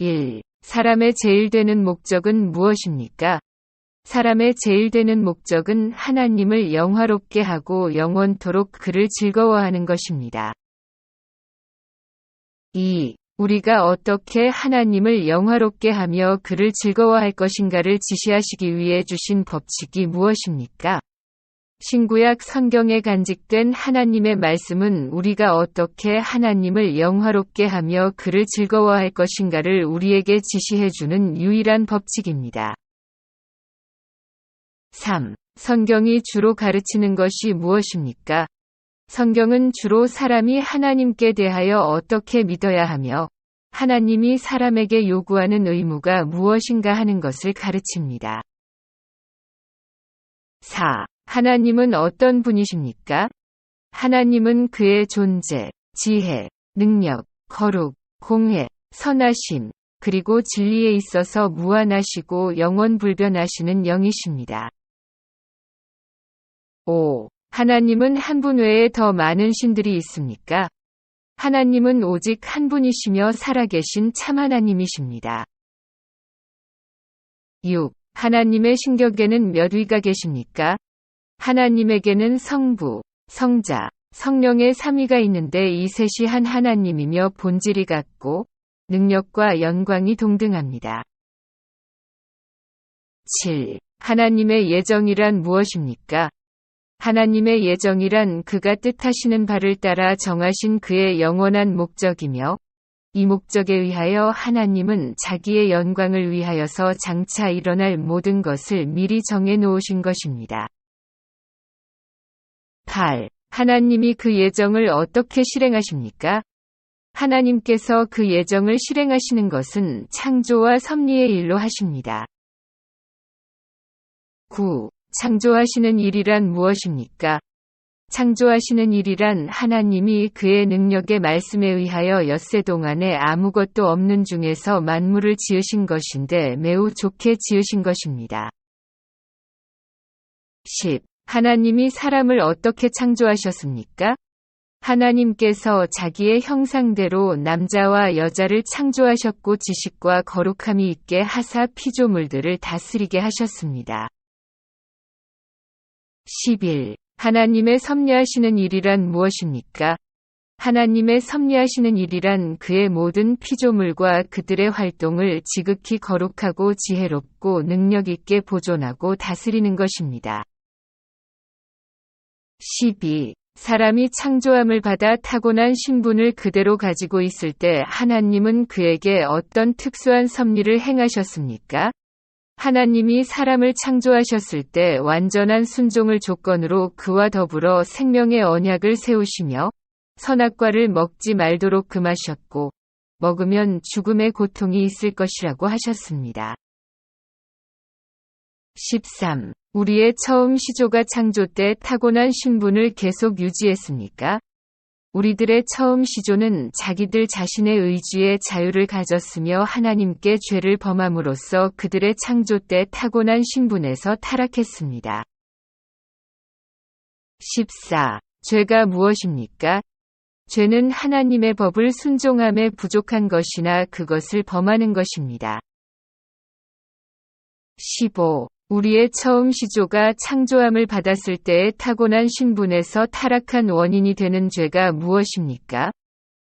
1. 사람의 제일 되는 목적은 무엇입니까? 사람의 제일 되는 목적은 하나님을 영화롭게 하고 영원토록 그를 즐거워하는 것입니다. 2. 우리가 어떻게 하나님을 영화롭게 하며 그를 즐거워할 것인가를 지시하시기 위해 주신 법칙이 무엇입니까? 신구약 성경에 간직된 하나님의 말씀은 우리가 어떻게 하나님을 영화롭게 하며 그를 즐거워할 것인가를 우리에게 지시해주는 유일한 법칙입니다. 3. 성경이 주로 가르치는 것이 무엇입니까? 성경은 주로 사람이 하나님께 대하여 어떻게 믿어야 하며 하나님이 사람에게 요구하는 의무가 무엇인가 하는 것을 가르칩니다. 4. 하나님은 어떤 분이십니까? 하나님은 그의 존재, 지혜, 능력, 거룩, 공회, 선하심, 그리고 진리에 있어서 무한하시고 영원불변하시는 영이십니다. 5. 하나님은 한 분 외에 더 많은 신들이 있습니까? 하나님은 오직 한 분이시며 살아계신 참 하나님이십니다. 6. 하나님의 신격에는 몇 위가 계십니까? 하나님에게는 성부, 성자, 성령의 3위가 있는데 이 셋이 한 하나님이며 본질이 같고 능력과 영광이 동등합니다. 7. 하나님의 예정이란 무엇입니까? 하나님의 예정이란 그가 뜻하시는 바를 따라 정하신 그의 영원한 목적이며 이 목적에 의하여 하나님은 자기의 영광을 위하여서 장차 일어날 모든 것을 미리 정해 놓으신 것입니다. 8. 하나님이 그 예정을 어떻게 실행하십니까? 하나님께서 그 예정을 실행하시는 것은 창조와 섭리의 일로 하십니다. 9. 창조하시는 일이란 무엇입니까? 창조하시는 일이란 하나님이 그의 능력의 말씀에 의하여 엿새 동안에 아무것도 없는 중에서 만물을 지으신 것인데 매우 좋게 지으신 것입니다. 10. 하나님이 사람을 어떻게 창조하셨습니까? 하나님께서 자기의 형상대로 남자와 여자를 창조하셨고 지식과 거룩함이 있게 하사 피조물들을 다스리게 하셨습니다. 11. 하나님의 섭리하시는 일이란 무엇입니까? 하나님의 섭리하시는 일이란 그의 모든 피조물과 그들의 활동을 지극히 거룩하고 지혜롭고 능력 있게 보존하고 다스리는 것입니다. 12. 사람이 창조함을 받아 타고난 신분을 그대로 가지고 있을 때 하나님은 그에게 어떤 특수한 섭리를 행하셨습니까? 하나님이 사람을 창조하셨을 때 완전한 순종을 조건으로 그와 더불어 생명의 언약을 세우시며 선악과를 먹지 말도록 금하셨고 먹으면 죽음의 고통이 있을 것이라고 하셨습니다. 13. 우리의 처음 시조가 창조 때 타고난 신분을 계속 유지했습니까? 우리들의 처음 시조는 자기들 자신의 의지에 자유를 가졌으며 하나님께 죄를 범함으로써 그들의 창조 때 타고난 신분에서 타락했습니다. 14. 죄가 무엇입니까? 죄는 하나님의 법을 순종함에 부족한 것이나 그것을 범하는 것입니다. 15. 우리의 처음 시조가 창조함을 받았을 때의 타고난 신분에서 타락한 원인이 되는 죄가 무엇입니까?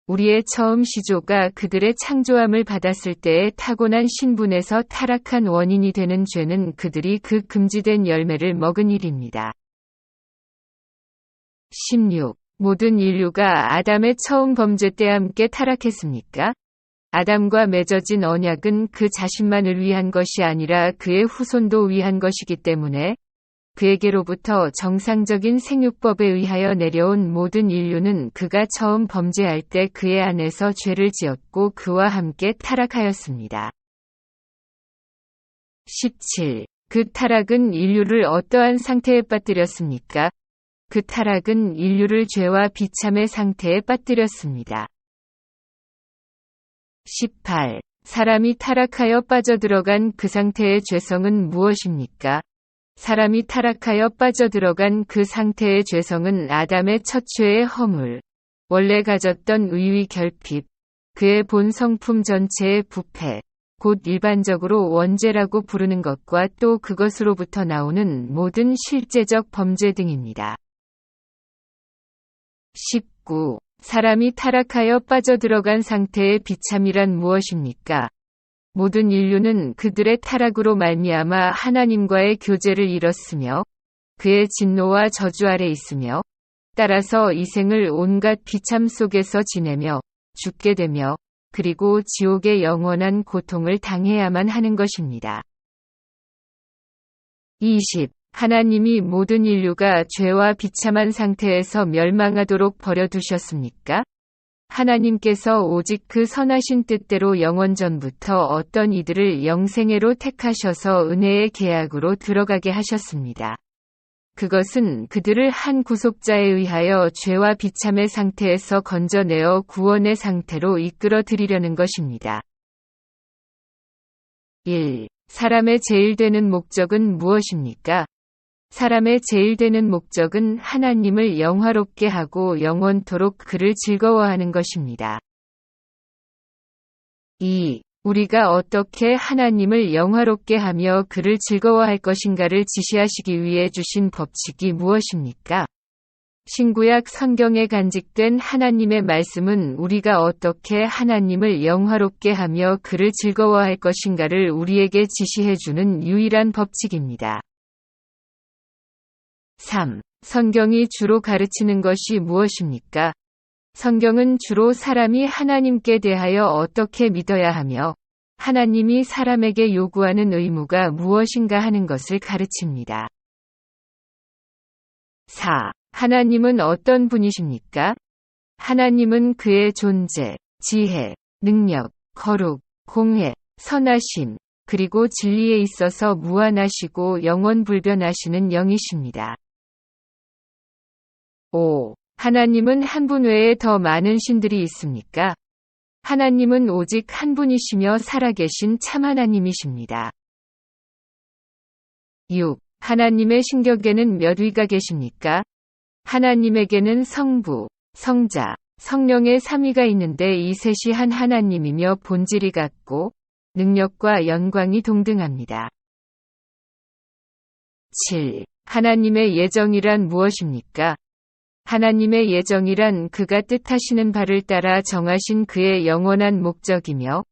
우리의 처음 시조가 그들의 창조함을 받았을 때의 타고난 신분에서 타락한 원인이 되는 죄는 그들이 그 금지된 열매를 먹은 일입니다. 16. 모든 인류가 아담의 처음 범죄 때 함께 타락했습니까? 아담과 맺어진 언약은 그 자신만을 위한 것이 아니라 그의 후손도 위한 것이기 때문에 그에게로부터 정상적인 생육법에 의하여 내려온 모든 인류는 그가 처음 범죄할 때 그의 안에서 죄를 지었고 그와 함께 타락하였습니다. 17. 그 타락은 인류를 어떠한 상태에 빠뜨렸습니까? 그 타락은 인류를 죄와 비참의 상태에 빠뜨렸습니다. 18. 사람이 타락하여 빠져들어간 그 상태의 죄성은 무엇입니까? 사람이 타락하여 빠져들어간 그 상태의 죄성은 아담의 첫 죄의 허물, 원래 가졌던 의의 결핍, 그의 본 성품 전체의 부패, 곧 일반적으로 원죄라고 부르는 것과 또 그것으로부터 나오는 모든 실제적 범죄 등입니다. 19. 사람이 타락하여 빠져들어간 상태의 비참이란 무엇입니까? 모든 인류는 그들의 타락으로 말미암아 하나님과의 교제를 잃었으며 그의 진노와 저주 아래 있으며 따라서 이 생을 온갖 비참 속에서 지내며 죽게 되며 그리고 지옥의 영원한 고통을 당해야만 하는 것입니다. 20. 하나님이 모든 인류가 죄와 비참한 상태에서 멸망하도록 버려두셨습니까? 하나님께서 오직 그 선하신 뜻대로 영원전부터 어떤 이들을 영생애로 택하셔서 은혜의 계약으로 들어가게 하셨습니다. 그것은 그들을 한 구속자에 의하여 죄와 비참의 상태에서 건져내어 구원의 상태로 이끌어 드리려는 것입니다. 1. 사람의 제일 되는 목적은 무엇입니까? 사람의 제일 되는 목적은 하나님을 영화롭게 하고 영원토록 그를 즐거워하는 것입니다. 2. 우리가 어떻게 하나님을 영화롭게 하며 그를 즐거워할 것인가를 지시하시기 위해 주신 법칙이 무엇입니까? 신구약 성경에 간직된 하나님의 말씀은 우리가 어떻게 하나님을 영화롭게 하며 그를 즐거워할 것인가를 우리에게 지시해주는 유일한 법칙입니다. 3. 성경이 주로 가르치는 것이 무엇입니까? 성경은 주로 사람이 하나님께 대하여 어떻게 믿어야 하며 하나님이 사람에게 요구하는 의무가 무엇인가 하는 것을 가르칩니다. 4. 하나님은 어떤 분이십니까? 하나님은 그의 존재, 지혜, 능력, 거룩, 공회, 선하심, 그리고 진리에 있어서 무한하시고 영원불변하시는 영이십니다. 5. 하나님은 한 분 외에 더 많은 신들이 있습니까? 하나님은 오직 한 분이시며 살아계신 참 하나님이십니다. 6. 하나님의 신격에는 몇 위가 계십니까? 하나님에게는 성부, 성자, 성령의 3위가 있는데 이 셋이 한 하나님이며 본질이 같고 능력과 영광이 동등합니다. 7. 하나님의 예정이란 무엇입니까? 하나님의 예정이란 그가 뜻하시는 바를 따라 정하신 그의 영원한 목적이며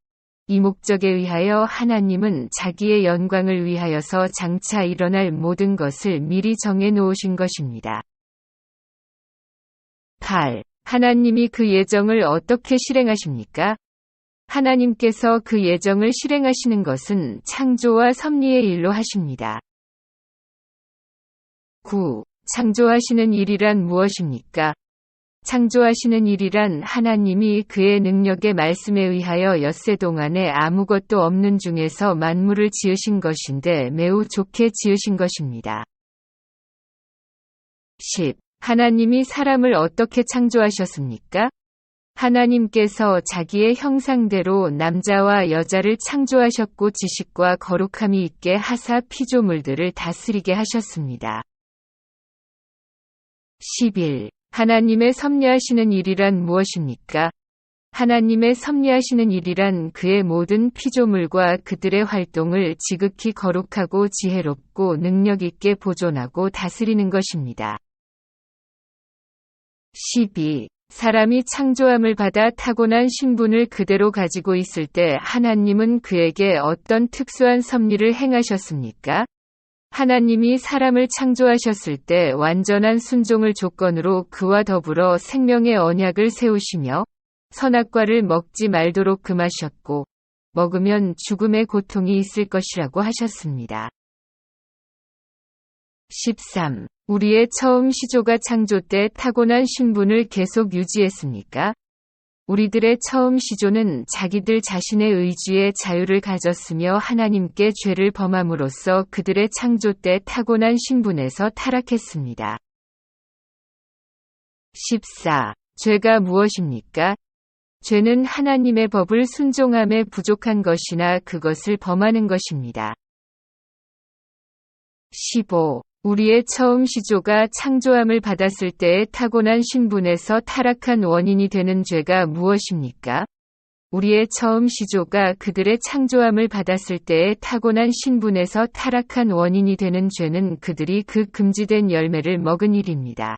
이 목적에 의하여 하나님은 자기의 영광을 위하여서 장차 일어날 모든 것을 미리 정해 놓으신 것입니다. 8. 하나님이 그 예정을 어떻게 실행하십니까? 하나님께서 그 예정을 실행하시는 것은 창조와 섭리의 일로 하십니다. 9. 창조하시는 일이란 무엇입니까? 창조하시는 일이란 하나님이 그의 능력의 말씀에 의하여 엿새 동안에 아무것도 없는 중에서 만물을 지으신 것인데 매우 좋게 지으신 것입니다. 10. 하나님이 사람을 어떻게 창조하셨습니까? 하나님께서 자기의 형상대로 남자와 여자를 창조하셨고 지식과 거룩함이 있게 하사 피조물들을 다스리게 하셨습니다. 11. 하나님의 섭리하시는 일이란 무엇입니까? 하나님의 섭리하시는 일이란 그의 모든 피조물과 그들의 활동을 지극히 거룩하고 지혜롭고 능력 있게 보존하고 다스리는 것입니다. 12. 사람이 창조함을 받아 타고난 신분을 그대로 가지고 있을 때 하나님은 그에게 어떤 특수한 섭리를 행하셨습니까? 하나님이 사람을 창조하셨을 때 완전한 순종을 조건으로 그와 더불어 생명의 언약을 세우시며 선악과를 먹지 말도록 금하셨고 먹으면 죽음의 고통이 있을 것이라고 하셨습니다. 13. 우리의 처음 시조가 창조 때 타고난 신분을 계속 유지했습니까? 우리들의 처음 시조는 자기들 자신의 의지의 자유를 가졌으며 하나님께 죄를 범함으로써 그들의 창조 때 타고난 신분에서 타락했습니다. 14. 죄가 무엇입니까? 죄는 하나님의 법을 순종함에 부족한 것이나 그것을 범하는 것입니다. 15. 우리의 처음 시조가 창조함을 받았을 때의 타고난 신분에서 타락한 원인이 되는 죄가 무엇입니까? 우리의 처음 시조가 그들의 창조함을 받았을 때의 타고난 신분에서 타락한 원인이 되는 죄는 그들이 그 금지된 열매를 먹은 일입니다.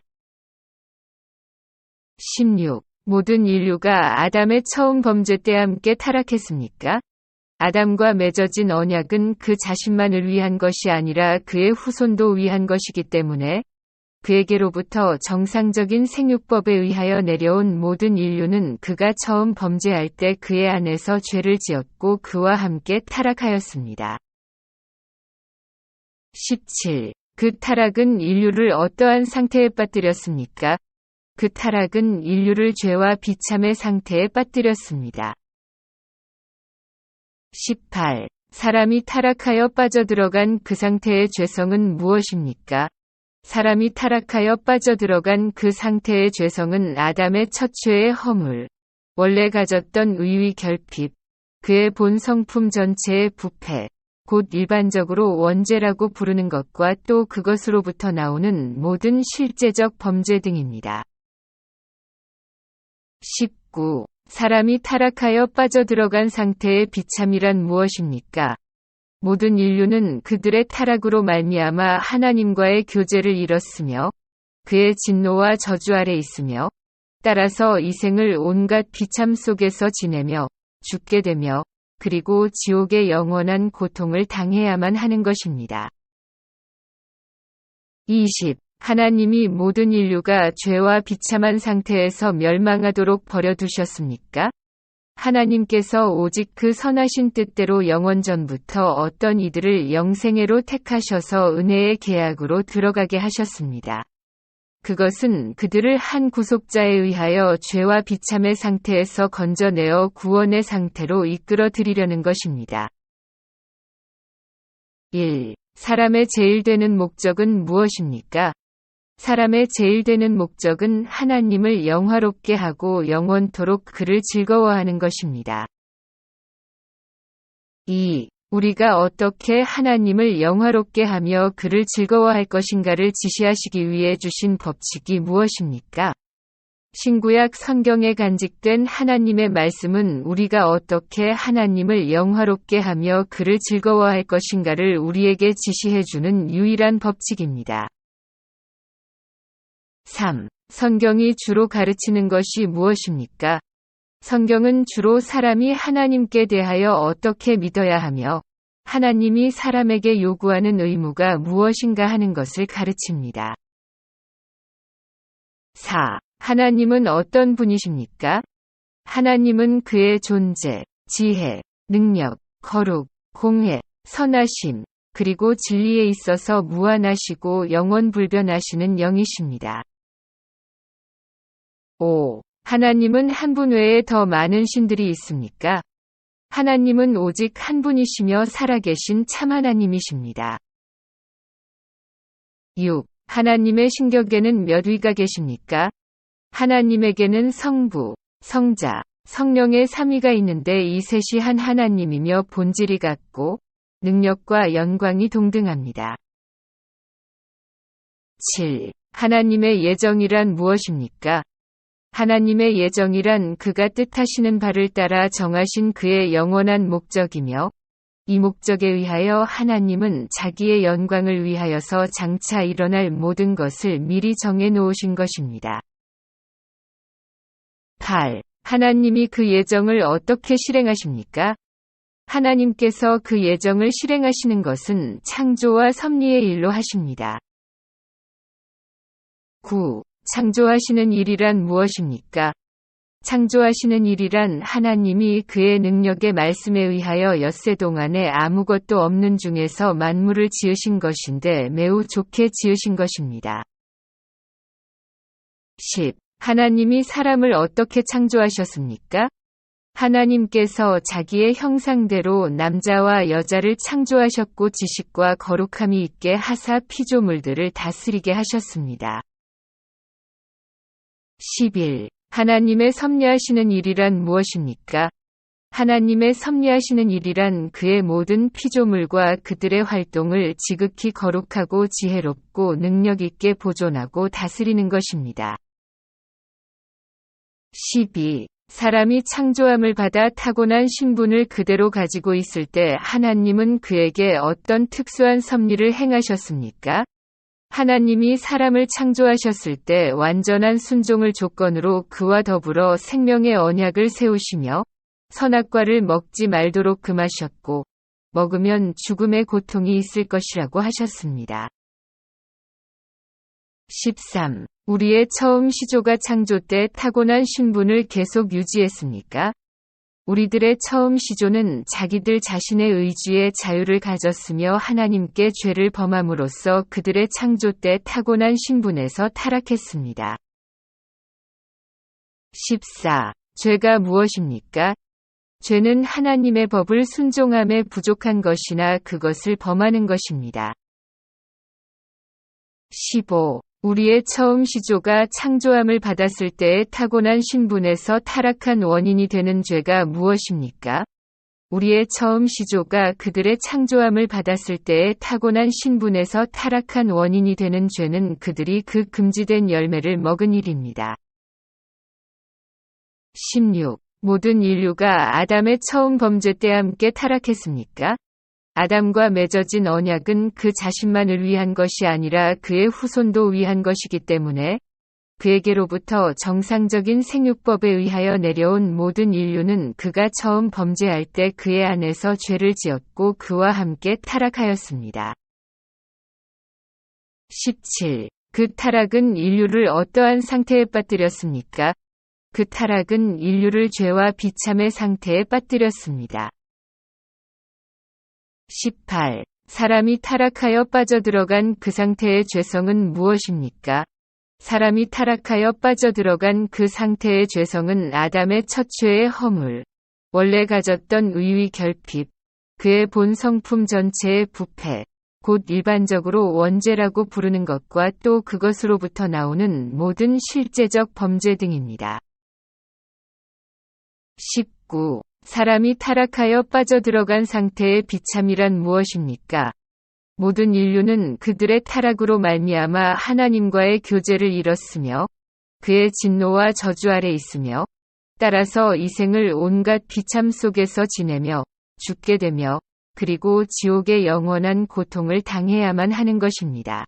16. 모든 인류가 아담의 처음 범죄 때 함께 타락했습니까? 아담과 맺어진 언약은 그 자신만을 위한 것이 아니라 그의 후손도 위한 것이기 때문에 그에게로부터 정상적인 생육법에 의하여 내려온 모든 인류는 그가 처음 범죄할 때 그의 안에서 죄를 지었고 그와 함께 타락하였습니다. 17. 그 타락은 인류를 어떠한 상태에 빠뜨렸습니까? 그 타락은 인류를 죄와 비참의 상태에 빠뜨렸습니다. 18. 사람이 타락하여 빠져들어간 그 상태의 죄성은 무엇입니까? 사람이 타락하여 빠져들어간 그 상태의 죄성은 아담의 첫 죄의 허물, 원래 가졌던 의의 결핍, 그의 본 성품 전체의 부패, 곧 일반적으로 원죄라고 부르는 것과 또 그것으로부터 나오는 모든 실제적 범죄 등입니다. 19. 사람이 타락하여 빠져들어간 상태의 비참이란 무엇입니까? 모든 인류는 그들의 타락으로 말미암아 하나님과의 교제를 잃었으며 그의 진노와 저주 아래 있으며 따라서 이 생을 온갖 비참 속에서 지내며 죽게 되며 그리고 지옥의 영원한 고통을 당해야만 하는 것입니다. 20. 하나님이 모든 인류가 죄와 비참한 상태에서 멸망하도록 버려두셨습니까? 하나님께서 오직 그 선하신 뜻대로 영원전부터 어떤 이들을 영생애로 택하셔서 은혜의 계약으로 들어가게 하셨습니다. 그것은 그들을 한 구속자에 의하여 죄와 비참의 상태에서 건져내어 구원의 상태로 이끌어 드리려는 것입니다. 1. 사람의 제일 되는 목적은 무엇입니까? 사람의 제일 되는 목적은 하나님을 영화롭게 하고 영원토록 그를 즐거워하는 것입니다. 2. 우리가 어떻게 하나님을 영화롭게 하며 그를 즐거워할 것인가를 지시하시기 위해 주신 법칙이 무엇입니까? 신구약 성경에 간직된 하나님의 말씀은 우리가 어떻게 하나님을 영화롭게 하며 그를 즐거워할 것인가를 우리에게 지시해주는 유일한 법칙입니다. 3. 성경이 주로 가르치는 것이 무엇입니까? 성경은 주로 사람이 하나님께 대하여 어떻게 믿어야 하며 하나님이 사람에게 요구하는 의무가 무엇인가 하는 것을 가르칩니다. 4. 하나님은 어떤 분이십니까? 하나님은 그의 존재, 지혜, 능력, 거룩, 공회, 선하심, 그리고 진리에 있어서 무한하시고 영원불변하시는 영이십니다. 5. 하나님은 한 분 외에 더 많은 신들이 있습니까? 하나님은 오직 한 분이시며 살아계신 참 하나님이십니다. 6. 하나님의 신격에는 몇 위가 계십니까? 하나님에게는 성부, 성자, 성령의 3위가 있는데 이 셋이 한 하나님이며 본질이 같고 능력과 영광이 동등합니다. 7. 하나님의 예정이란 무엇입니까? 하나님의 예정이란 그가 뜻하시는 바를 따라 정하신 그의 영원한 목적이며 이 목적에 의하여 하나님은 자기의 영광을 위하여서 장차 일어날 모든 것을 미리 정해 놓으신 것입니다. 8. 하나님이 그 예정을 어떻게 실행하십니까? 하나님께서 그 예정을 실행하시는 것은 창조와 섭리의 일로 하십니다. 9. 창조하시는 일이란 무엇입니까? 창조하시는 일이란 하나님이 그의 능력의 말씀에 의하여 엿새 동안에 아무것도 없는 중에서 만물을 지으신 것인데 매우 좋게 지으신 것입니다. 10. 하나님이 사람을 어떻게 창조하셨습니까? 하나님께서 자기의 형상대로 남자와 여자를 창조하셨고 지식과 거룩함이 있게 하사 피조물들을 다스리게 하셨습니다. 11. 하나님의 섭리하시는 일이란 무엇입니까? 하나님의 섭리하시는 일이란 그의 모든 피조물과 그들의 활동을 지극히 거룩하고 지혜롭고 능력 있게 보존하고 다스리는 것입니다. 12. 사람이 창조함을 받아 타고난 신분을 그대로 가지고 있을 때 하나님은 그에게 어떤 특수한 섭리를 행하셨습니까? 하나님이 사람을 창조하셨을 때 완전한 순종을 조건으로 그와 더불어 생명의 언약을 세우시며 선악과를 먹지 말도록 금하셨고 먹으면 죽음의 고통이 있을 것이라고 하셨습니다. 13. 우리의 처음 시조가 창조 때 타고난 신분을 계속 유지했습니까? 우리들의 처음 시조는 자기들 자신의 의지에 자유를 가졌으며 하나님께 죄를 범함으로써 그들의 창조 때 타고난 신분에서 타락했습니다. 14. 죄가 무엇입니까? 죄는 하나님의 법을 순종함에 부족한 것이나 그것을 범하는 것입니다. 15. 우리의 처음 시조가 창조함을 받았을 때의 타고난 신분에서 타락한 원인이 되는 죄가 무엇입니까? 우리의 처음 시조가 그들의 창조함을 받았을 때의 타고난 신분에서 타락한 원인이 되는 죄는 그들이 그 금지된 열매를 먹은 일입니다. 16. 모든 인류가 아담의 처음 범죄 때 함께 타락했습니까? 아담과 맺어진 언약은 그 자신만을 위한 것이 아니라 그의 후손도 위한 것이기 때문에 그에게로부터 정상적인 생육법에 의하여 내려온 모든 인류는 그가 처음 범죄할 때 그의 안에서 죄를 지었고 그와 함께 타락하였습니다. 17. 그 타락은 인류를 어떠한 상태에 빠뜨렸습니까? 그 타락은 인류를 죄와 비참의 상태에 빠뜨렸습니다. 18. 사람이 타락하여 빠져들어간 그 상태의 죄성은 무엇입니까? 사람이 타락하여 빠져들어간 그 상태의 죄성은 아담의 첫 죄의 허물, 원래 가졌던 의의 결핍, 그의 본 성품 전체의 부패, 곧 일반적으로 원죄라고 부르는 것과 또 그것으로부터 나오는 모든 실제적 범죄 등입니다. 19. 사람이 타락하여 빠져들어간 상태의 비참이란 무엇입니까? 모든 인류는 그들의 타락으로 말미암아 하나님과의 교제를 잃었으며 그의 진노와 저주 아래 있으며 따라서 이 생을 온갖 비참 속에서 지내며 죽게 되며 그리고 지옥의 영원한 고통을 당해야만 하는 것입니다.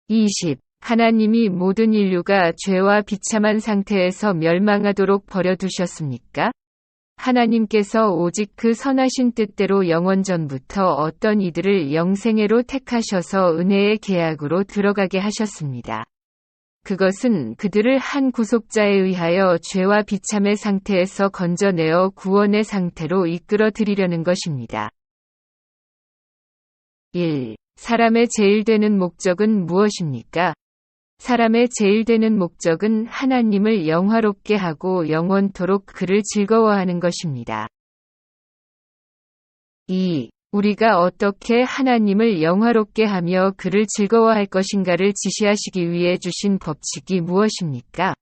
20. 하나님이 모든 인류가 죄와 비참한 상태에서 멸망하도록 버려두셨습니까? 하나님께서 오직 그 선하신 뜻대로 영원전부터 어떤 이들을 영생애로 택하셔서 은혜의 계약으로 들어가게 하셨습니다. 그것은 그들을 한 구속자에 의하여 죄와 비참의 상태에서 건져내어 구원의 상태로 이끌어 드리려는 것입니다. 1. 사람의 제일 되는 목적은 무엇입니까? 사람의 제일 되는 목적은 하나님을 영화롭게 하고 영원토록 그를 즐거워하는 것입니다. 2. 우리가 어떻게 하나님을 영화롭게 하며 그를 즐거워할 것인가를 지시하시기 위해 주신 법칙이 무엇입니까?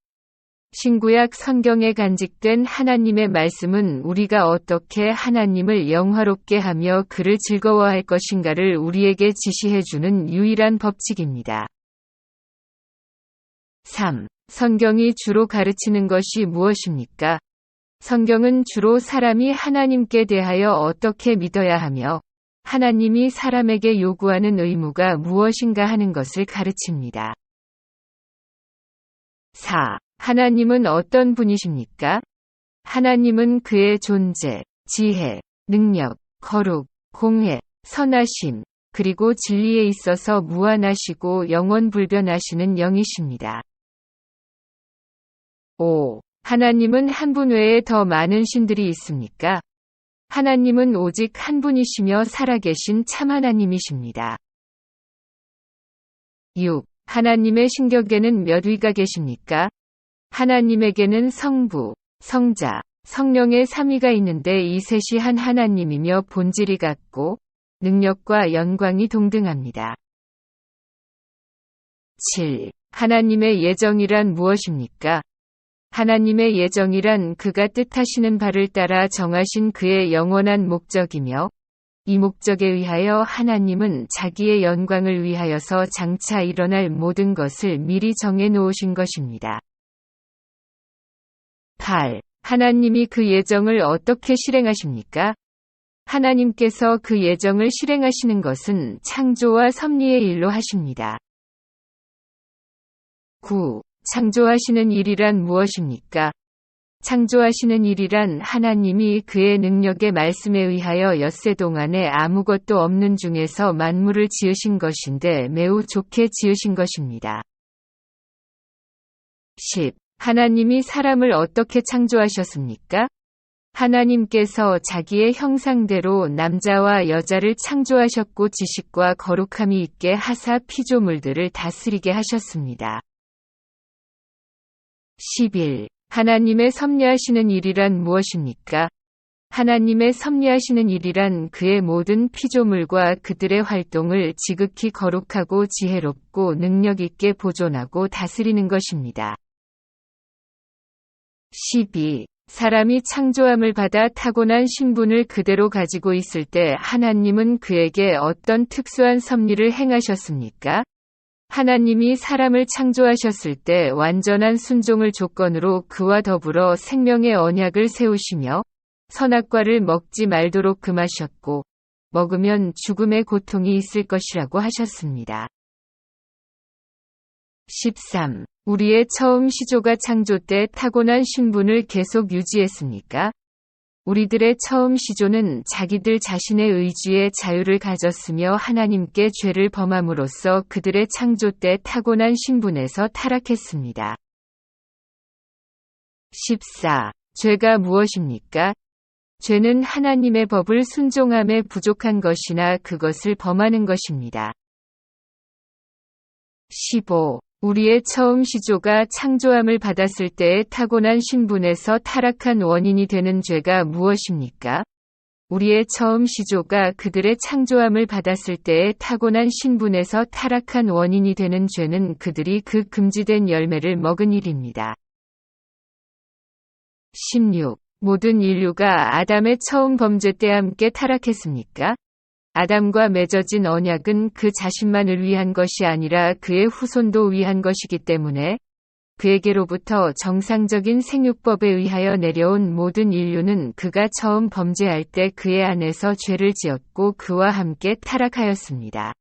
신구약 성경에 간직된 하나님의 말씀은 우리가 어떻게 하나님을 영화롭게 하며 그를 즐거워할 것인가를 우리에게 지시해주는 유일한 법칙입니다. 3. 성경이 주로 가르치는 것이 무엇입니까? 성경은 주로 사람이 하나님께 대하여 어떻게 믿어야 하며 하나님이 사람에게 요구하는 의무가 무엇인가 하는 것을 가르칩니다. 4. 하나님은 어떤 분이십니까? 하나님은 그의 존재, 지혜, 능력, 거룩, 공회, 선하심, 그리고 진리에 있어서 무한하시고 영원불변하시는 영이십니다. 5. 하나님은 한 분 외에 더 많은 신들이 있습니까? 하나님은 오직 한 분이시며 살아계신 참 하나님이십니다. 6. 하나님의 신격에는 몇 위가 계십니까? 하나님에게는 성부, 성자, 성령의 삼위가 있는데 이 셋이 한 하나님이며 본질이 같고 능력과 영광이 동등합니다. 7. 하나님의 예정이란 무엇입니까? 하나님의 예정이란 그가 뜻하시는 바를 따라 정하신 그의 영원한 목적이며 이 목적에 의하여 하나님은 자기의 영광을 위하여서 장차 일어날 모든 것을 미리 정해 놓으신 것입니다. 8. 하나님이 그 예정을 어떻게 실행하십니까? 하나님께서 그 예정을 실행하시는 것은 창조와 섭리의 일로 하십니다. 9. 창조하시는 일이란 무엇입니까? 창조하시는 일이란 하나님이 그의 능력의 말씀에 의하여 엿새 동안에 아무것도 없는 중에서 만물을 지으신 것인데 매우 좋게 지으신 것입니다. 10. 하나님이 사람을 어떻게 창조하셨습니까? 하나님께서 자기의 형상대로 남자와 여자를 창조하셨고 지식과 거룩함이 있게 하사 피조물들을 다스리게 하셨습니다. 11. 하나님의 섭리하시는 일이란 무엇입니까? 하나님의 섭리하시는 일이란 그의 모든 피조물과 그들의 활동을 지극히 거룩하고 지혜롭고 능력 있게 보존하고 다스리는 것입니다. 12. 사람이 창조함을 받아 타고난 신분을 그대로 가지고 있을 때 하나님은 그에게 어떤 특수한 섭리를 행하셨습니까? 하나님이 사람을 창조하셨을 때 완전한 순종을 조건으로 그와 더불어 생명의 언약을 세우시며 선악과를 먹지 말도록 금하셨고 먹으면 죽음의 고통이 있을 것이라고 하셨습니다. 13. 우리의 처음 시조가 창조 때 타고난 신분을 계속 유지했습니까? 우리들의 처음 시조는 자기들 자신의 의지에 자유를 가졌으며 하나님께 죄를 범함으로써 그들의 창조 때 타고난 신분에서 타락했습니다. 14. 죄가 무엇입니까? 죄는 하나님의 법을 순종함에 부족한 것이나 그것을 범하는 것입니다. 15. 우리의 처음 시조가 창조함을 받았을 때의 타고난 신분에서 타락한 원인이 되는 죄가 무엇입니까? 우리의 처음 시조가 그들의 창조함을 받았을 때의 타고난 신분에서 타락한 원인이 되는 죄는 그들이 그 금지된 열매를 먹은 일입니다. 16. 모든 인류가 아담의 처음 범죄 때 함께 타락했습니까? 아담과 맺어진 언약은 그 자신만을 위한 것이 아니라 그의 후손도 위한 것이기 때문에 그에게로부터 정상적인 생육법에 의하여 내려온 모든 인류는 그가 처음 범죄할 때 그의 안에서 죄를 지었고 그와 함께 타락하였습니다.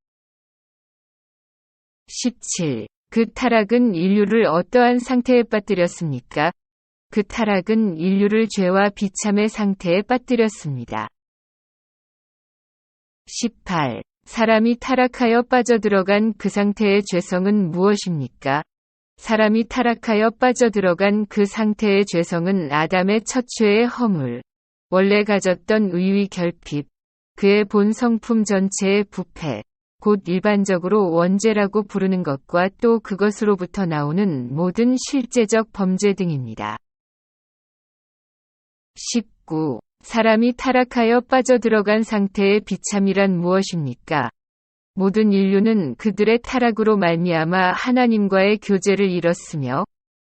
17. 그 타락은 인류를 어떠한 상태에 빠뜨렸습니까? 그 타락은 인류를 죄와 비참의 상태에 빠뜨렸습니다. 18. 사람이 타락하여 빠져들어간 그 상태의 죄성은 무엇입니까? 사람이 타락하여 빠져들어간 그 상태의 죄성은 아담의 첫 죄의 허물, 원래 가졌던 의의 결핍, 그의 본 성품 전체의 부패, 곧 일반적으로 원죄라고 부르는 것과 또 그것으로부터 나오는 모든 실제적 범죄 등입니다. 19. 사람이 타락하여 빠져들어간 상태의 비참이란 무엇입니까? 모든 인류는 그들의 타락으로 말미암아 하나님과의 교제를 잃었으며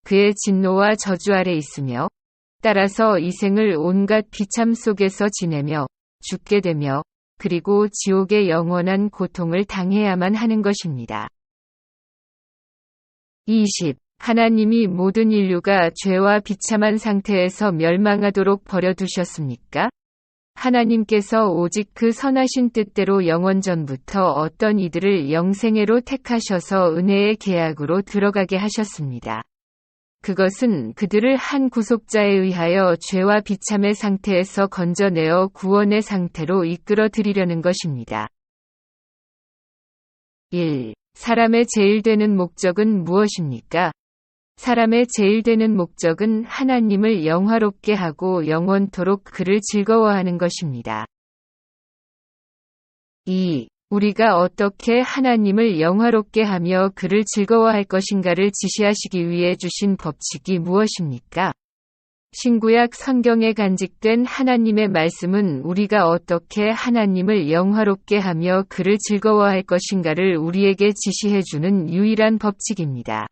그의 진노와 저주 아래 있으며 따라서 이 생을 온갖 비참 속에서 지내며 죽게 되며 그리고 지옥의 영원한 고통을 당해야만 하는 것입니다. 20. 하나님이 모든 인류가 죄와 비참한 상태에서 멸망하도록 버려두셨습니까? 하나님께서 오직 그 선하신 뜻대로 영원전부터 어떤 이들을 영생애로 택하셔서 은혜의 계약으로 들어가게 하셨습니다. 그것은 그들을 한 구속자에 의하여 죄와 비참의 상태에서 건져내어 구원의 상태로 이끌어 드리려는 것입니다. 1. 사람의 제일 되는 목적은 무엇입니까? 사람의 제일 되는 목적은 하나님을 영화롭게 하고 영원토록 그를 즐거워하는 것입니다. 2. 우리가 어떻게 하나님을 영화롭게 하며 그를 즐거워할 것인가를 지시하시기 위해 주신 법칙이 무엇입니까? 신구약 성경에 간직된 하나님의 말씀은 우리가 어떻게 하나님을 영화롭게 하며 그를 즐거워할 것인가를 우리에게 지시해주는 유일한 법칙입니다.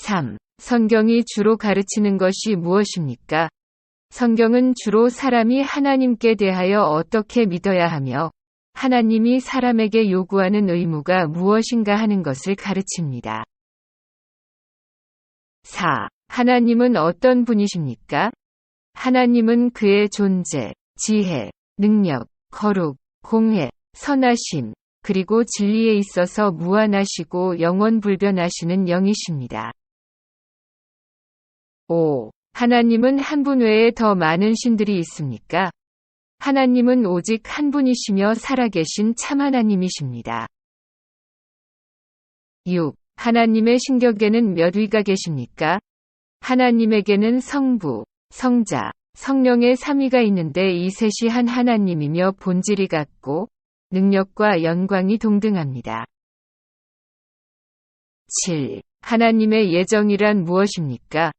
3. 성경이 주로 가르치는 것이 무엇입니까? 성경은 주로 사람이 하나님께 대하여 어떻게 믿어야 하며 하나님이 사람에게 요구하는 의무가 무엇인가 하는 것을 가르칩니다. 4. 하나님은 어떤 분이십니까? 하나님은 그의 존재, 지혜, 능력, 거룩, 공의, 선하심, 그리고 진리에 있어서 무한하시고 영원불변하시는 영이십니다. 5. 하나님은 한 분 외에 더 많은 신들이 있습니까? 하나님은 오직 한 분이시며 살아계신 참 하나님이십니다. 6. 하나님의 신격에는 몇 위가 계십니까? 하나님에게는 성부, 성자, 성령의 3위가 있는데 이 셋이 한 하나님이며 본질이 같고 능력과 영광이 동등합니다. 7. 하나님의 예정이란 무엇입니까?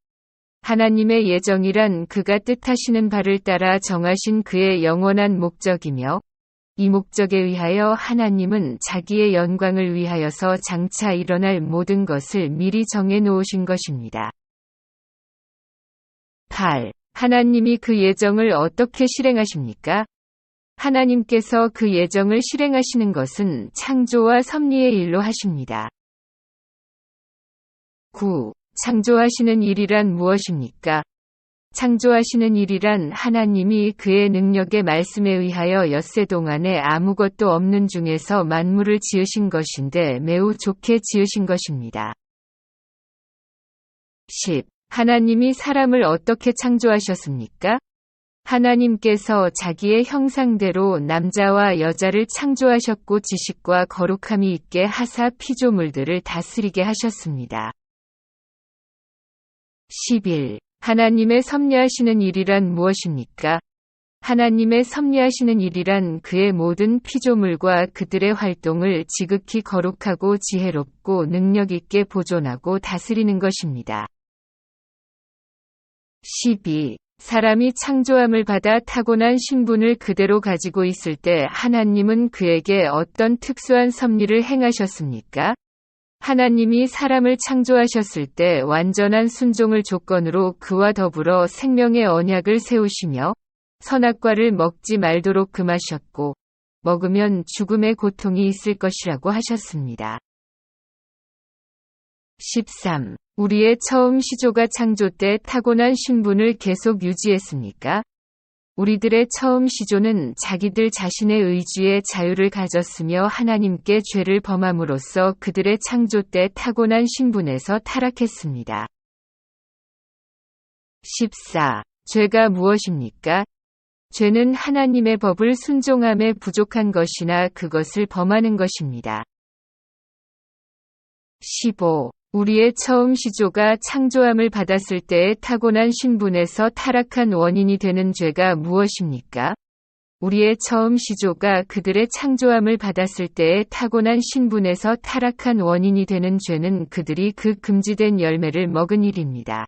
하나님의 예정이란 그가 뜻하시는 바를 따라 정하신 그의 영원한 목적이며 이 목적에 의하여 하나님은 자기의 영광을 위하여서 장차 일어날 모든 것을 미리 정해 놓으신 것입니다. 8. 하나님이 그 예정을 어떻게 실행하십니까? 하나님께서 그 예정을 실행하시는 것은 창조와 섭리의 일로 하십니다. 9. 창조하시는 일이란 무엇입니까? 창조하시는 일이란 하나님이 그의 능력의 말씀에 의하여 엿새 동안에 아무것도 없는 중에서 만물을 지으신 것인데 매우 좋게 지으신 것입니다. 10. 하나님이 사람을 어떻게 창조하셨습니까? 하나님께서 자기의 형상대로 남자와 여자를 창조하셨고 지식과 거룩함이 있게 하사 피조물들을 다스리게 하셨습니다. 11. 하나님의 섭리하시는 일이란 무엇입니까? 하나님의 섭리하시는 일이란 그의 모든 피조물과 그들의 활동을 지극히 거룩하고 지혜롭고 능력 있게 보존하고 다스리는 것입니다. 12. 사람이 창조함을 받아 타고난 신분을 그대로 가지고 있을 때 하나님은 그에게 어떤 특수한 섭리를 행하셨습니까? 하나님이 사람을 창조하셨을 때 완전한 순종을 조건으로 그와 더불어 생명의 언약을 세우시며 선악과를 먹지 말도록 금하셨고 먹으면 죽음의 고통이 있을 것이라고 하셨습니다. 13. 우리의 처음 시조가 창조 때 타고난 신분을 계속 유지했습니까? 우리들의 처음 시조는 자기들 자신의 의지에 자유를 가졌으며 하나님께 죄를 범함으로써 그들의 창조 때 타고난 신분에서 타락했습니다. 14. 죄가 무엇입니까? 죄는 하나님의 법을 순종함에 부족한 것이나 그것을 범하는 것입니다. 15. 우리의 처음 시조가 창조함을 받았을 때의 타고난 신분에서 타락한 원인이 되는 죄가 무엇입니까? 우리의 처음 시조가 그들의 창조함을 받았을 때의 타고난 신분에서 타락한 원인이 되는 죄는 그들이 그 금지된 열매를 먹은 일입니다.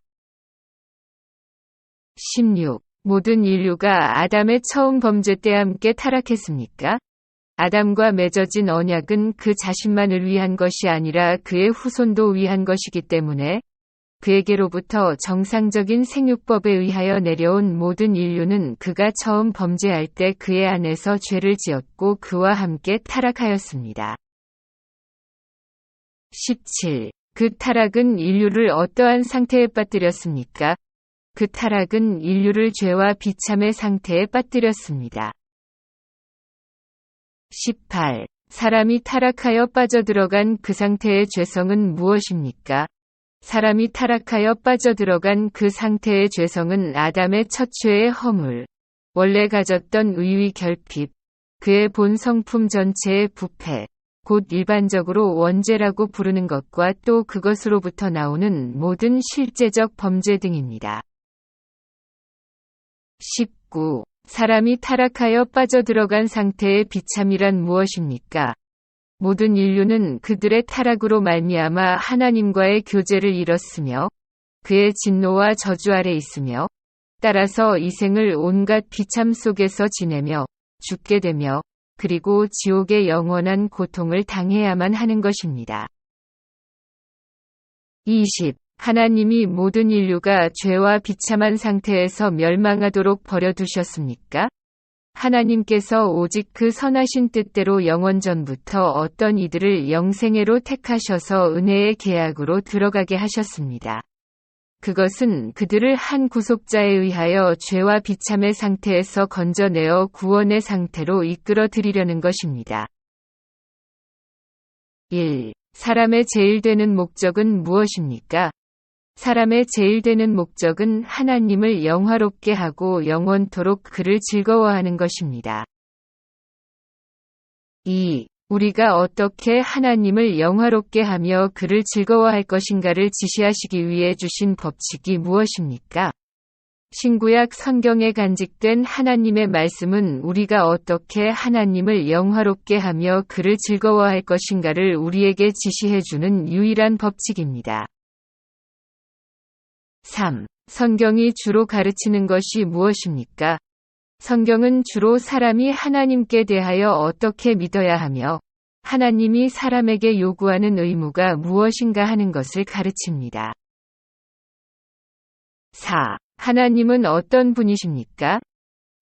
16. 모든 인류가 아담의 처음 범죄 때 함께 타락했습니까? 아담과 맺어진 언약은 그 자신만을 위한 것이 아니라 그의 후손도 위한 것이기 때문에 그에게로부터 정상적인 생육법에 의하여 내려온 모든 인류는 그가 처음 범죄할 때 그의 안에서 죄를 지었고 그와 함께 타락하였습니다. 17. 그 타락은 인류를 어떠한 상태에 빠뜨렸습니까? 그 타락은 인류를 죄와 비참의 상태에 빠뜨렸습니다. 18. 사람이 타락하여 빠져들어간 그 상태의 죄성은 무엇입니까? 사람이 타락하여 빠져들어간 그 상태의 죄성은 아담의 첫 죄의 허물, 원래 가졌던 의의 결핍, 그의 본 성품 전체의 부패, 곧 일반적으로 원죄라고 부르는 것과 또 그것으로부터 나오는 모든 실제적 범죄 등입니다. 19. 사람이 타락하여 빠져들어간 상태의 비참이란 무엇입니까? 모든 인류는 그들의 타락으로 말미암아 하나님과의 교제를 잃었으며 그의 진노와 저주 아래 있으며 따라서 이 생을 온갖 비참 속에서 지내며 죽게 되며 그리고 지옥의 영원한 고통을 당해야만 하는 것입니다. 20. 하나님이 모든 인류가 죄와 비참한 상태에서 멸망하도록 버려두셨습니까? 하나님께서 오직 그 선하신 뜻대로 영원전부터 어떤 이들을 영생애로 택하셔서 은혜의 계약으로 들어가게 하셨습니다. 그것은 그들을 한 구속자에 의하여 죄와 비참의 상태에서 건져내어 구원의 상태로 이끌어 들이려는 것입니다. 1. 사람의 제일 되는 목적은 무엇입니까? 사람의 제일 되는 목적은 하나님을 영화롭게 하고 영원토록 그를 즐거워하는 것입니다. 2. 우리가 어떻게 하나님을 영화롭게 하며 그를 즐거워할 것인가를 지시하시기 위해 주신 법칙이 무엇입니까? 신구약 성경에 간직된 하나님의 말씀은 우리가 어떻게 하나님을 영화롭게 하며 그를 즐거워할 것인가를 우리에게 지시해주는 유일한 법칙입니다. 3. 성경이 주로 가르치는 것이 무엇입니까? 성경은 주로 사람이 하나님께 대하여 어떻게 믿어야 하며 하나님이 사람에게 요구하는 의무가 무엇인가 하는 것을 가르칩니다. 4. 하나님은 어떤 분이십니까?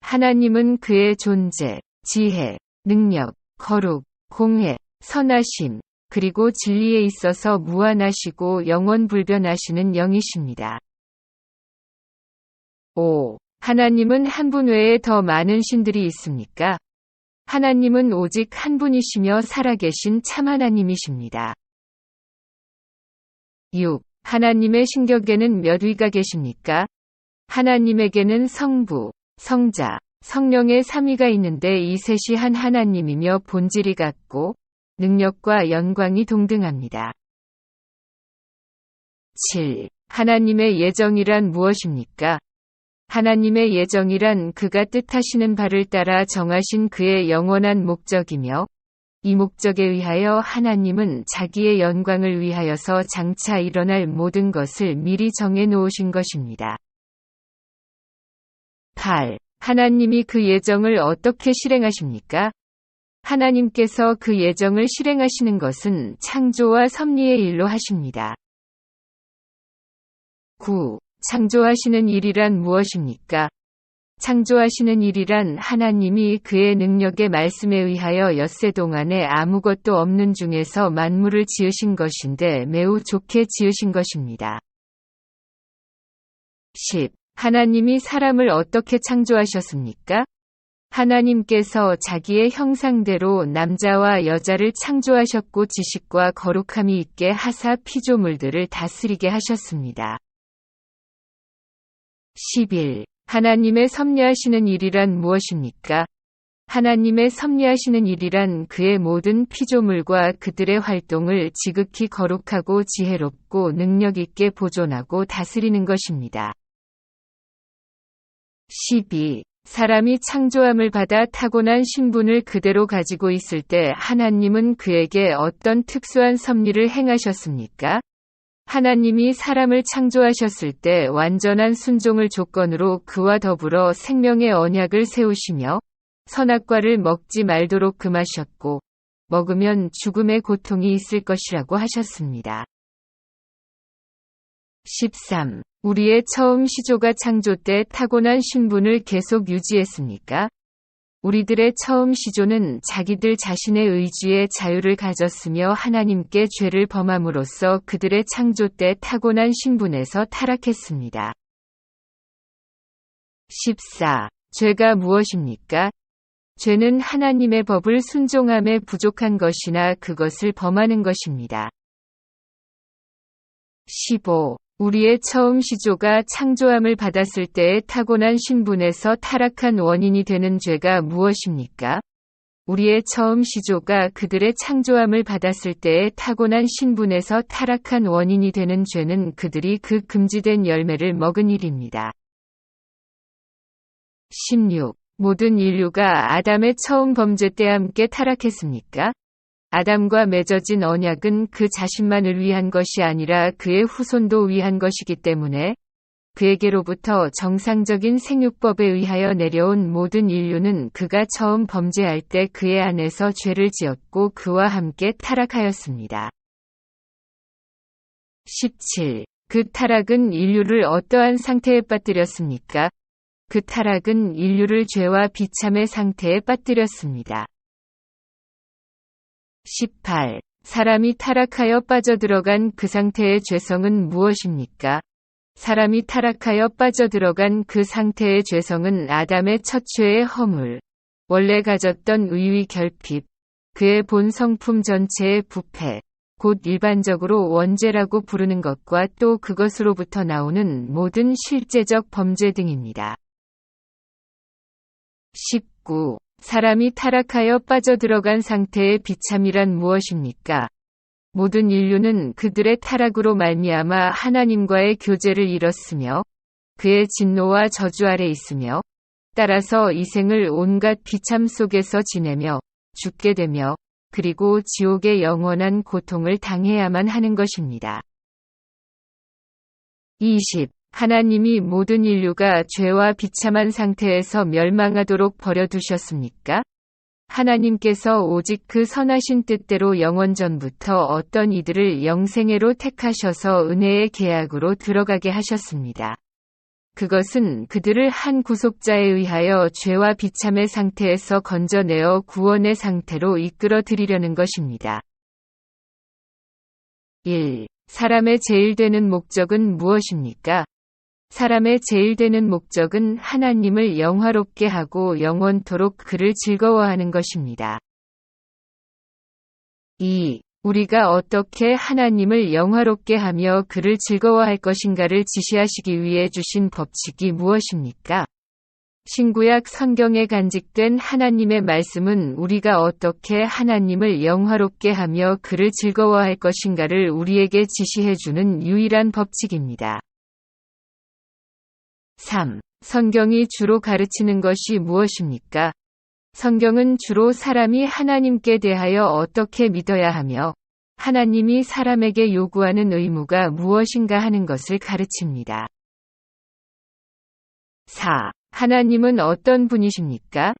하나님은 그의 존재, 지혜, 능력, 거룩, 공회, 선하심, 그리고 진리에 있어서 무한하시고 영원불변하시는 영이십니다. 5. 하나님은 한 분 외에 더 많은 신들이 있습니까? 하나님은 오직 한 분이시며 살아계신 참 하나님이십니다. 6. 하나님의 신격에는 몇 위가 계십니까? 하나님에게는 성부, 성자, 성령의 3위가 있는데 이 셋이 한 하나님이며 본질이 같고 능력과 영광이 동등합니다. 7. 하나님의 예정이란 무엇입니까? 하나님의 예정이란 그가 뜻하시는 바를 따라 정하신 그의 영원한 목적이며 이 목적에 의하여 하나님은 자기의 영광을 위하여서 장차 일어날 모든 것을 미리 정해 놓으신 것입니다. 8. 하나님이 그 예정을 어떻게 실행하십니까? 하나님께서 그 예정을 실행하시는 것은 창조와 섭리의 일로 하십니다. 9. 창조하시는 일이란 무엇입니까? 창조하시는 일이란 하나님이 그의 능력의 말씀에 의하여 엿새 동안에 아무것도 없는 중에서 만물을 지으신 것인데 매우 좋게 지으신 것입니다. 10. 하나님이 사람을 어떻게 창조하셨습니까? 하나님께서 자기의 형상대로 남자와 여자를 창조하셨고 지식과 거룩함이 있게 하사 피조물들을 다스리게 하셨습니다. 11. 하나님의 섭리하시는 일이란 무엇입니까? 하나님의 섭리하시는 일이란 그의 모든 피조물과 그들의 활동을 지극히 거룩하고 지혜롭고 능력 있게 보존하고 다스리는 것입니다. 12. 사람이 창조함을 받아 타고난 신분을 그대로 가지고 있을 때 하나님은 그에게 어떤 특수한 섭리를 행하셨습니까? 하나님이 사람을 창조하셨을 때 완전한 순종을 조건으로 그와 더불어 생명의 언약을 세우시며 선악과를 먹지 말도록 금하셨고 먹으면 죽음의 고통이 있을 것이라고 하셨습니다. 13. 우리의 처음 시조가 창조 때 타고난 신분을 계속 유지했습니까? 우리들의 처음 시조는 자기들 자신의 의지의 자유를 가졌으며 하나님께 죄를 범함으로써 그들의 창조 때 타고난 신분에서 타락했습니다. 14. 죄가 무엇입니까? 죄는 하나님의 법을 순종함에 부족한 것이나 그것을 범하는 것입니다. 15. 우리의 처음 시조가 창조함을 받았을 때의 타고난 신분에서 타락한 원인이 되는 죄가 무엇입니까? 우리의 처음 시조가 그들의 창조함을 받았을 때의 타고난 신분에서 타락한 원인이 되는 죄는 그들이 그 금지된 열매를 먹은 일입니다. 16. 모든 인류가 아담의 처음 범죄 때 함께 타락했습니까? 아담과 맺어진 언약은 그 자신만을 위한 것이 아니라 그의 후손도 위한 것이기 때문에 그에게로부터 정상적인 생육법에 의하여 내려온 모든 인류는 그가 처음 범죄할 때 그의 안에서 죄를 지었고 그와 함께 타락하였습니다. 17. 그 타락은 인류를 어떠한 상태에 빠뜨렸습니까? 그 타락은 인류를 죄와 비참의 상태에 빠뜨렸습니다. 18. 사람이 타락하여 빠져들어간 그 상태의 죄성은 무엇입니까? 사람이 타락하여 빠져들어간 그 상태의 죄성은 아담의 첫 죄의 허물, 원래 가졌던 의의 결핍, 그의 본 성품 전체의 부패, 곧 일반적으로 원죄라고 부르는 것과 또 그것으로부터 나오는 모든 실제적 범죄 등입니다. 19. 사람이 타락하여 빠져들어간 상태의 비참이란 무엇입니까? 모든 인류는 그들의 타락으로 말미암아 하나님과의 교제를 잃었으며 그의 진노와 저주 아래 있으며 따라서 이 생을 온갖 비참 속에서 지내며 죽게 되며 그리고 지옥의 영원한 고통을 당해야만 하는 것입니다. 20. 하나님이 모든 인류가 죄와 비참한 상태에서 멸망하도록 버려두셨습니까? 하나님께서 오직 그 선하신 뜻대로 영원전부터 어떤 이들을 영생애로 택하셔서 은혜의 계약으로 들어가게 하셨습니다. 그것은 그들을 한 구속자에 의하여 죄와 비참의 상태에서 건져내어 구원의 상태로 이끌어 드리려는 것입니다. 1. 사람의 제일 되는 목적은 무엇입니까? 사람의 제일 되는 목적은 하나님을 영화롭게 하고 영원토록 그를 즐거워하는 것입니다. 2. 우리가 어떻게 하나님을 영화롭게 하며 그를 즐거워할 것인가를 지시하시기 위해 주신 법칙이 무엇입니까? 신구약 성경에 간직된 하나님의 말씀은 우리가 어떻게 하나님을 영화롭게 하며 그를 즐거워할 것인가를 우리에게 지시해주는 유일한 법칙입니다. 3. 성경이 주로 가르치는 것이 무엇입니까? 성경은 주로 사람이 하나님께 대하여 어떻게 믿어야 하며 하나님이 사람에게 요구하는 의무가 무엇인가 하는 것을 가르칩니다. 4. 하나님은 어떤 분이십니까?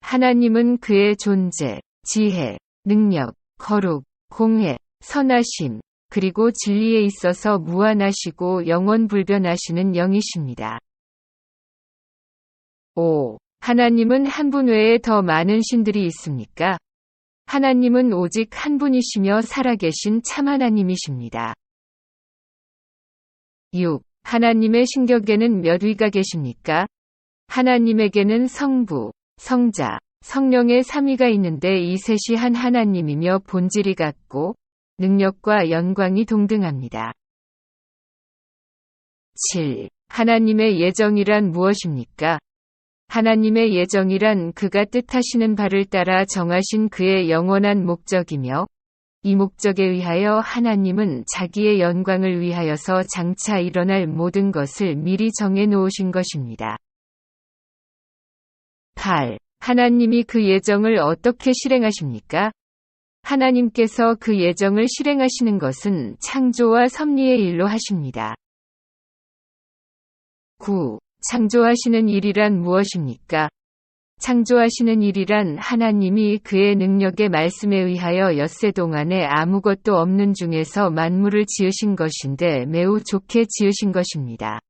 하나님은 그의 존재, 지혜, 능력, 거룩, 공회, 선하심, 그리고 진리에 있어서 무한하시고 영원불변하시는 영이십니다. 5. 하나님은 한 분 외에 더 많은 신들이 있습니까? 하나님은 오직 한 분이시며 살아계신 참 하나님이십니다. 6. 하나님의 신격에는 몇 위가 계십니까? 하나님에게는 성부, 성자, 성령의 3위가 있는데 이 셋이 한 하나님이며 본질이 같고 능력과 영광이 동등합니다. 7. 하나님의 예정이란 무엇입니까? 하나님의 예정이란 그가 뜻하시는 바를 따라 정하신 그의 영원한 목적이며 이 목적에 의하여 하나님은 자기의 영광을 위하여서 장차 일어날 모든 것을 미리 정해 놓으신 것입니다. 8. 하나님이 그 예정을 어떻게 실행하십니까? 하나님께서 그 예정을 실행하시는 것은 창조와 섭리의 일로 하십니다. 9. 창조하시는 일이란 무엇입니까? 창조하시는 일이란 하나님이 그의 능력의 말씀에 의하여 엿새 동안에 아무것도 없는 중에서 만물을 지으신 것인데 매우 좋게 지으신 것입니다.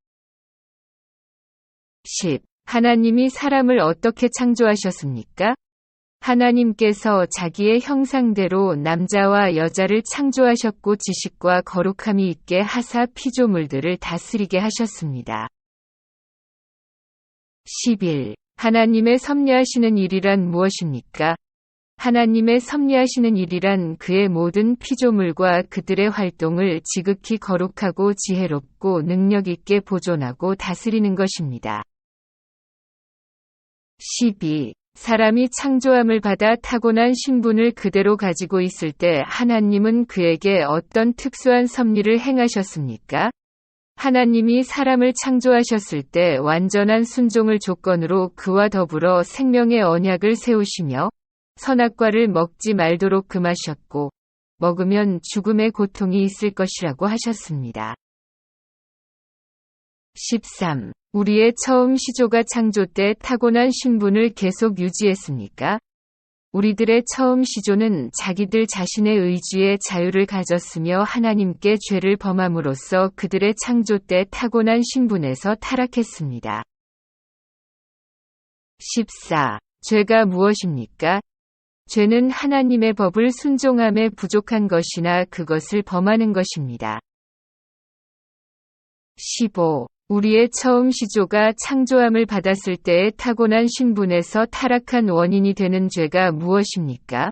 10. 하나님이 사람을 어떻게 창조하셨습니까? 하나님께서 자기의 형상대로 남자와 여자를 창조하셨고 지식과 거룩함이 있게 하사 피조물들을 다스리게 하셨습니다. 11. 하나님의 섭리하시는 일이란 무엇입니까? 하나님의 섭리하시는 일이란 그의 모든 피조물과 그들의 활동을 지극히 거룩하고 지혜롭고 능력 있게 보존하고 다스리는 것입니다. 12. 사람이 창조함을 받아 타고난 신분을 그대로 가지고 있을 때 하나님은 그에게 어떤 특수한 섭리를 행하셨습니까? 하나님이 사람을 창조하셨을 때 완전한 순종을 조건으로 그와 더불어 생명의 언약을 세우시며 선악과를 먹지 말도록 금하셨고 먹으면 죽음의 고통이 있을 것이라고 하셨습니다. 13. 우리의 처음 시조가 창조 때 타고난 신분을 계속 유지했습니까? 우리들의 처음 시조는 자기들 자신의 의지의 자유를 가졌으며 하나님께 죄를 범함으로써 그들의 창조 때 타고난 신분에서 타락했습니다. 14. 죄가 무엇입니까? 죄는 하나님의 법을 순종함에 부족한 것이나 그것을 범하는 것입니다. 15. 우리의 처음 시조가 창조함을 받았을 때의 타고난 신분에서 타락한 원인이 되는 죄가 무엇입니까?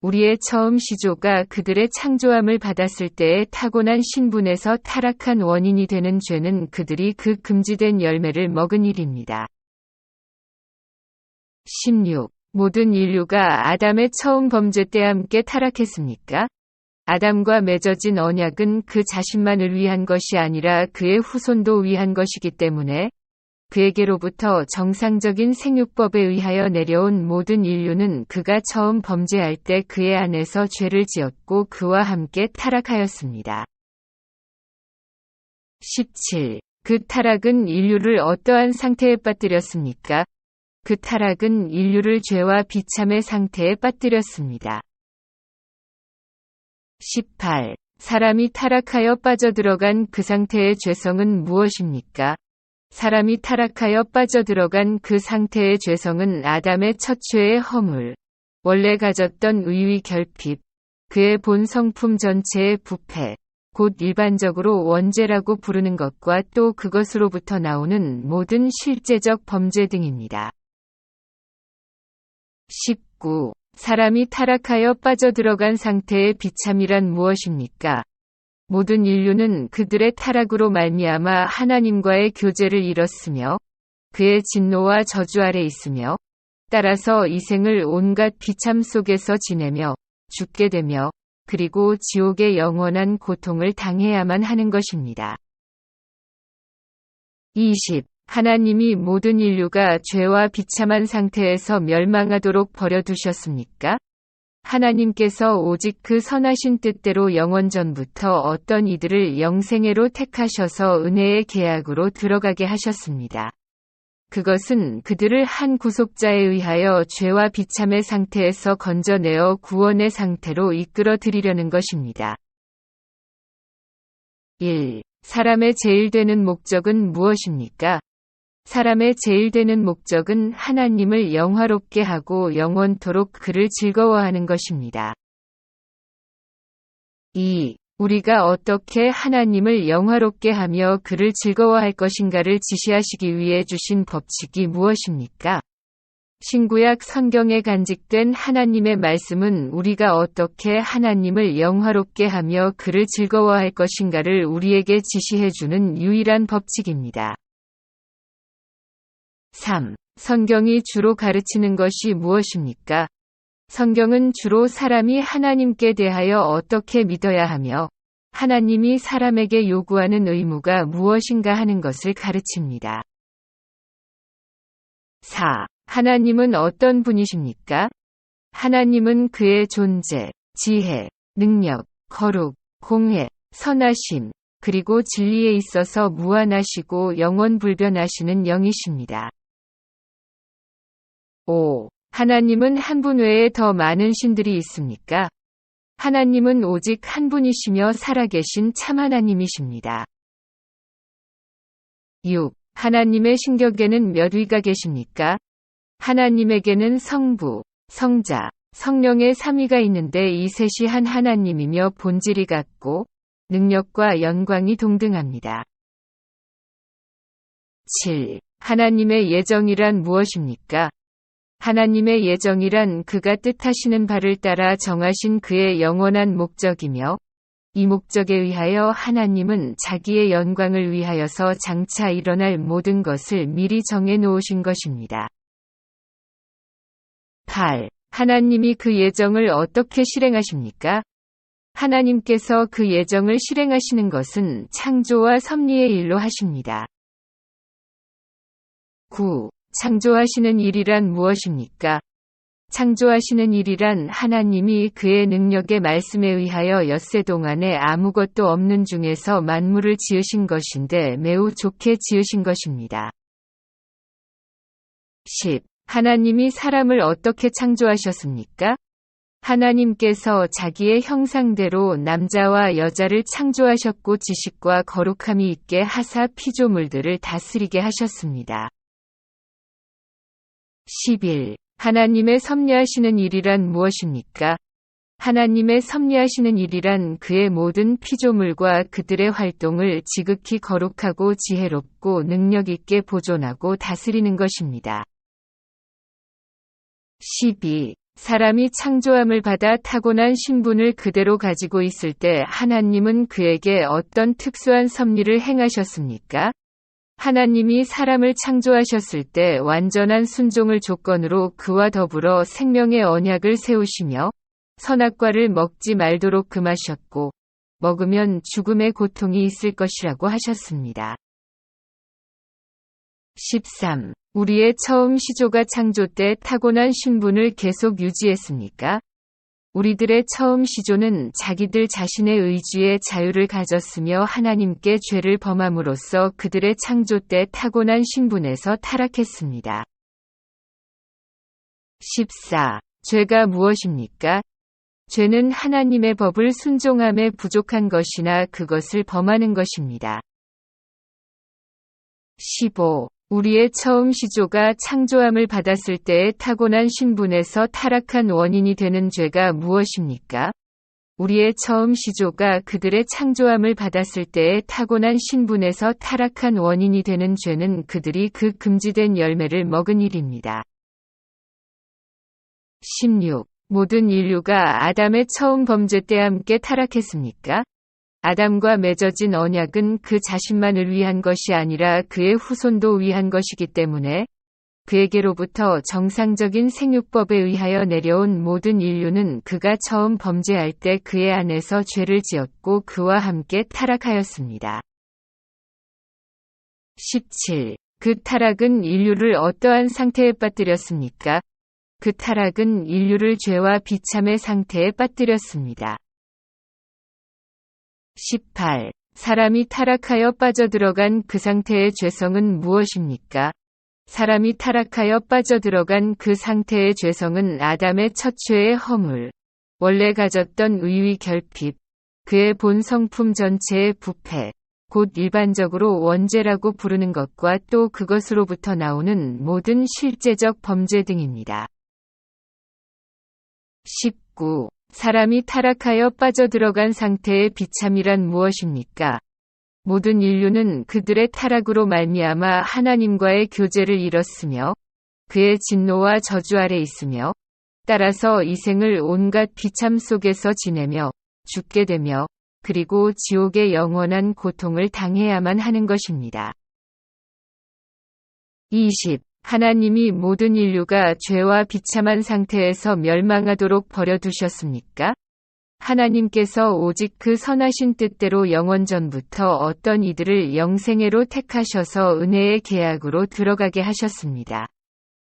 우리의 처음 시조가 그들의 창조함을 받았을 때의 타고난 신분에서 타락한 원인이 되는 죄는 그들이 그 금지된 열매를 먹은 일입니다. 16. 모든 인류가 아담의 처음 범죄 때 함께 타락했습니까? 아담과 맺어진 언약은 그 자신만을 위한 것이 아니라 그의 후손도 위한 것이기 때문에 그에게로부터 정상적인 생육법에 의하여 내려온 모든 인류는 그가 처음 범죄할 때 그의 안에서 죄를 지었고 그와 함께 타락하였습니다. 17. 그 타락은 인류를 어떠한 상태에 빠뜨렸습니까? 그 타락은 인류를 죄와 비참의 상태에 빠뜨렸습니다. 18. 사람이 타락하여 빠져들어간 그 상태의 죄성은 무엇입니까? 사람이 타락하여 빠져들어간 그 상태의 죄성은 아담의 첫 죄의 허물, 원래 가졌던 의의 결핍, 그의 본 성품 전체의 부패, 곧 일반적으로 원죄라고 부르는 것과 또 그것으로부터 나오는 모든 실제적 범죄 등입니다. 19. 사람이 타락하여 빠져들어간 상태의 비참이란 무엇입니까? 모든 인류는 그들의 타락으로 말미암아 하나님과의 교제를 잃었으며 그의 진노와 저주 아래 있으며 따라서 이 생을 온갖 비참 속에서 지내며 죽게 되며 그리고 지옥의 영원한 고통을 당해야만 하는 것입니다. 20. 하나님이 모든 인류가 죄와 비참한 상태에서 멸망하도록 버려두셨습니까? 하나님께서 오직 그 선하신 뜻대로 영원전부터 어떤 이들을 영생애로 택하셔서 은혜의 계약으로 들어가게 하셨습니다. 그것은 그들을 한 구속자에 의하여 죄와 비참의 상태에서 건져내어 구원의 상태로 이끌어 드리려는 것입니다. 1. 사람의 제일 되는 목적은 무엇입니까? 사람의 제일 되는 목적은 하나님을 영화롭게 하고 영원토록 그를 즐거워하는 것입니다. 2. 우리가 어떻게 하나님을 영화롭게 하며 그를 즐거워할 것인가를 지시하시기 위해 주신 법칙이 무엇입니까? 신구약 성경에 간직된 하나님의 말씀은 우리가 어떻게 하나님을 영화롭게 하며 그를 즐거워할 것인가를 우리에게 지시해주는 유일한 법칙입니다. 3. 성경이 주로 가르치는 것이 무엇입니까? 성경은 주로 사람이 하나님께 대하여 어떻게 믿어야 하며 하나님이 사람에게 요구하는 의무가 무엇인가 하는 것을 가르칩니다. 4. 하나님은 어떤 분이십니까? 하나님은 그의 존재, 지혜, 능력, 거룩, 공회, 선하심, 그리고 진리에 있어서 무한하시고 영원불변하시는 영이십니다. 5. 하나님은 한 분 외에 더 많은 신들이 있습니까? 하나님은 오직 한 분이시며 살아계신 참 하나님이십니다. 6. 하나님의 신격에는 몇 위가 계십니까? 하나님에게는 성부, 성자, 성령의 3위가 있는데 이 셋이 한 하나님이며 본질이 같고 능력과 영광이 동등합니다. 7. 하나님의 예정이란 무엇입니까? 하나님의 예정이란 그가 뜻하시는 바를 따라 정하신 그의 영원한 목적이며 이 목적에 의하여 하나님은 자기의 영광을 위하여서 장차 일어날 모든 것을 미리 정해 놓으신 것입니다. 8. 하나님이 그 예정을 어떻게 실행하십니까? 하나님께서 그 예정을 실행하시는 것은 창조와 섭리의 일로 하십니다. 9. 창조하시는 일이란 무엇입니까? 창조하시는 일이란 하나님이 그의 능력의 말씀에 의하여 엿새 동안에 아무것도 없는 중에서 만물을 지으신 것인데 매우 좋게 지으신 것입니다. 10. 하나님이 사람을 어떻게 창조하셨습니까? 하나님께서 자기의 형상대로 남자와 여자를 창조하셨고 지식과 거룩함이 있게 하사 피조물들을 다스리게 하셨습니다. 11. 하나님의 섭리하시는 일이란 무엇입니까? 하나님의 섭리하시는 일이란 그의 모든 피조물과 그들의 활동을 지극히 거룩하고 지혜롭고 능력 있게 보존하고 다스리는 것입니다. 12. 사람이 창조함을 받아 타고난 신분을 그대로 가지고 있을 때 하나님은 그에게 어떤 특수한 섭리를 행하셨습니까? 하나님이 사람을 창조하셨을 때 완전한 순종을 조건으로 그와 더불어 생명의 언약을 세우시며 선악과를 먹지 말도록 금하셨고 먹으면 죽음의 고통이 있을 것이라고 하셨습니다. 13. 우리의 처음 시조가 창조 때 타고난 신분을 계속 유지했습니까? 우리들의 처음 시조는 자기들 자신의 의지에 자유를 가졌으며 하나님께 죄를 범함으로써 그들의 창조 때 타고난 신분에서 타락했습니다. 14. 죄가 무엇입니까? 죄는 하나님의 법을 순종함에 부족한 것이나 그것을 범하는 것입니다. 15. 우리의 처음 시조가 창조함을 받았을 때의 타고난 신분에서 타락한 원인이 되는 죄가 무엇입니까? 우리의 처음 시조가 그들의 창조함을 받았을 때의 타고난 신분에서 타락한 원인이 되는 죄는 그들이 그 금지된 열매를 먹은 일입니다. 16. 모든 인류가 아담의 처음 범죄 때 함께 타락했습니까? 아담과 맺어진 언약은 그 자신만을 위한 것이 아니라 그의 후손도 위한 것이기 때문에 그에게로부터 정상적인 생육법에 의하여 내려온 모든 인류는 그가 처음 범죄할 때 그의 안에서 죄를 지었고 그와 함께 타락하였습니다. 17. 그 타락은 인류를 어떠한 상태에 빠뜨렸습니까? 그 타락은 인류를 죄와 비참의 상태에 빠뜨렸습니다. 18. 사람이 타락하여 빠져들어간 그 상태의 죄성은 무엇입니까? 사람이 타락하여 빠져들어간 그 상태의 죄성은 아담의 첫 죄의 허물, 원래 가졌던 의의 결핍, 그의 본 성품 전체의 부패, 곧 일반적으로 원죄라고 부르는 것과 또 그것으로부터 나오는 모든 실제적 범죄 등입니다. 19. 사람이 타락하여 빠져들어간 상태의 비참이란 무엇입니까? 모든 인류는 그들의 타락으로 말미암아 하나님과의 교제를 잃었으며 그의 진노와 저주 아래 있으며 따라서 이 생을 온갖 비참 속에서 지내며 죽게 되며 그리고 지옥의 영원한 고통을 당해야만 하는 것입니다. 20. 하나님이 모든 인류가 죄와 비참한 상태에서 멸망하도록 버려두셨습니까? 하나님께서 오직 그 선하신 뜻대로 영원전부터 어떤 이들을 영생애로 택하셔서 은혜의 계약으로 들어가게 하셨습니다.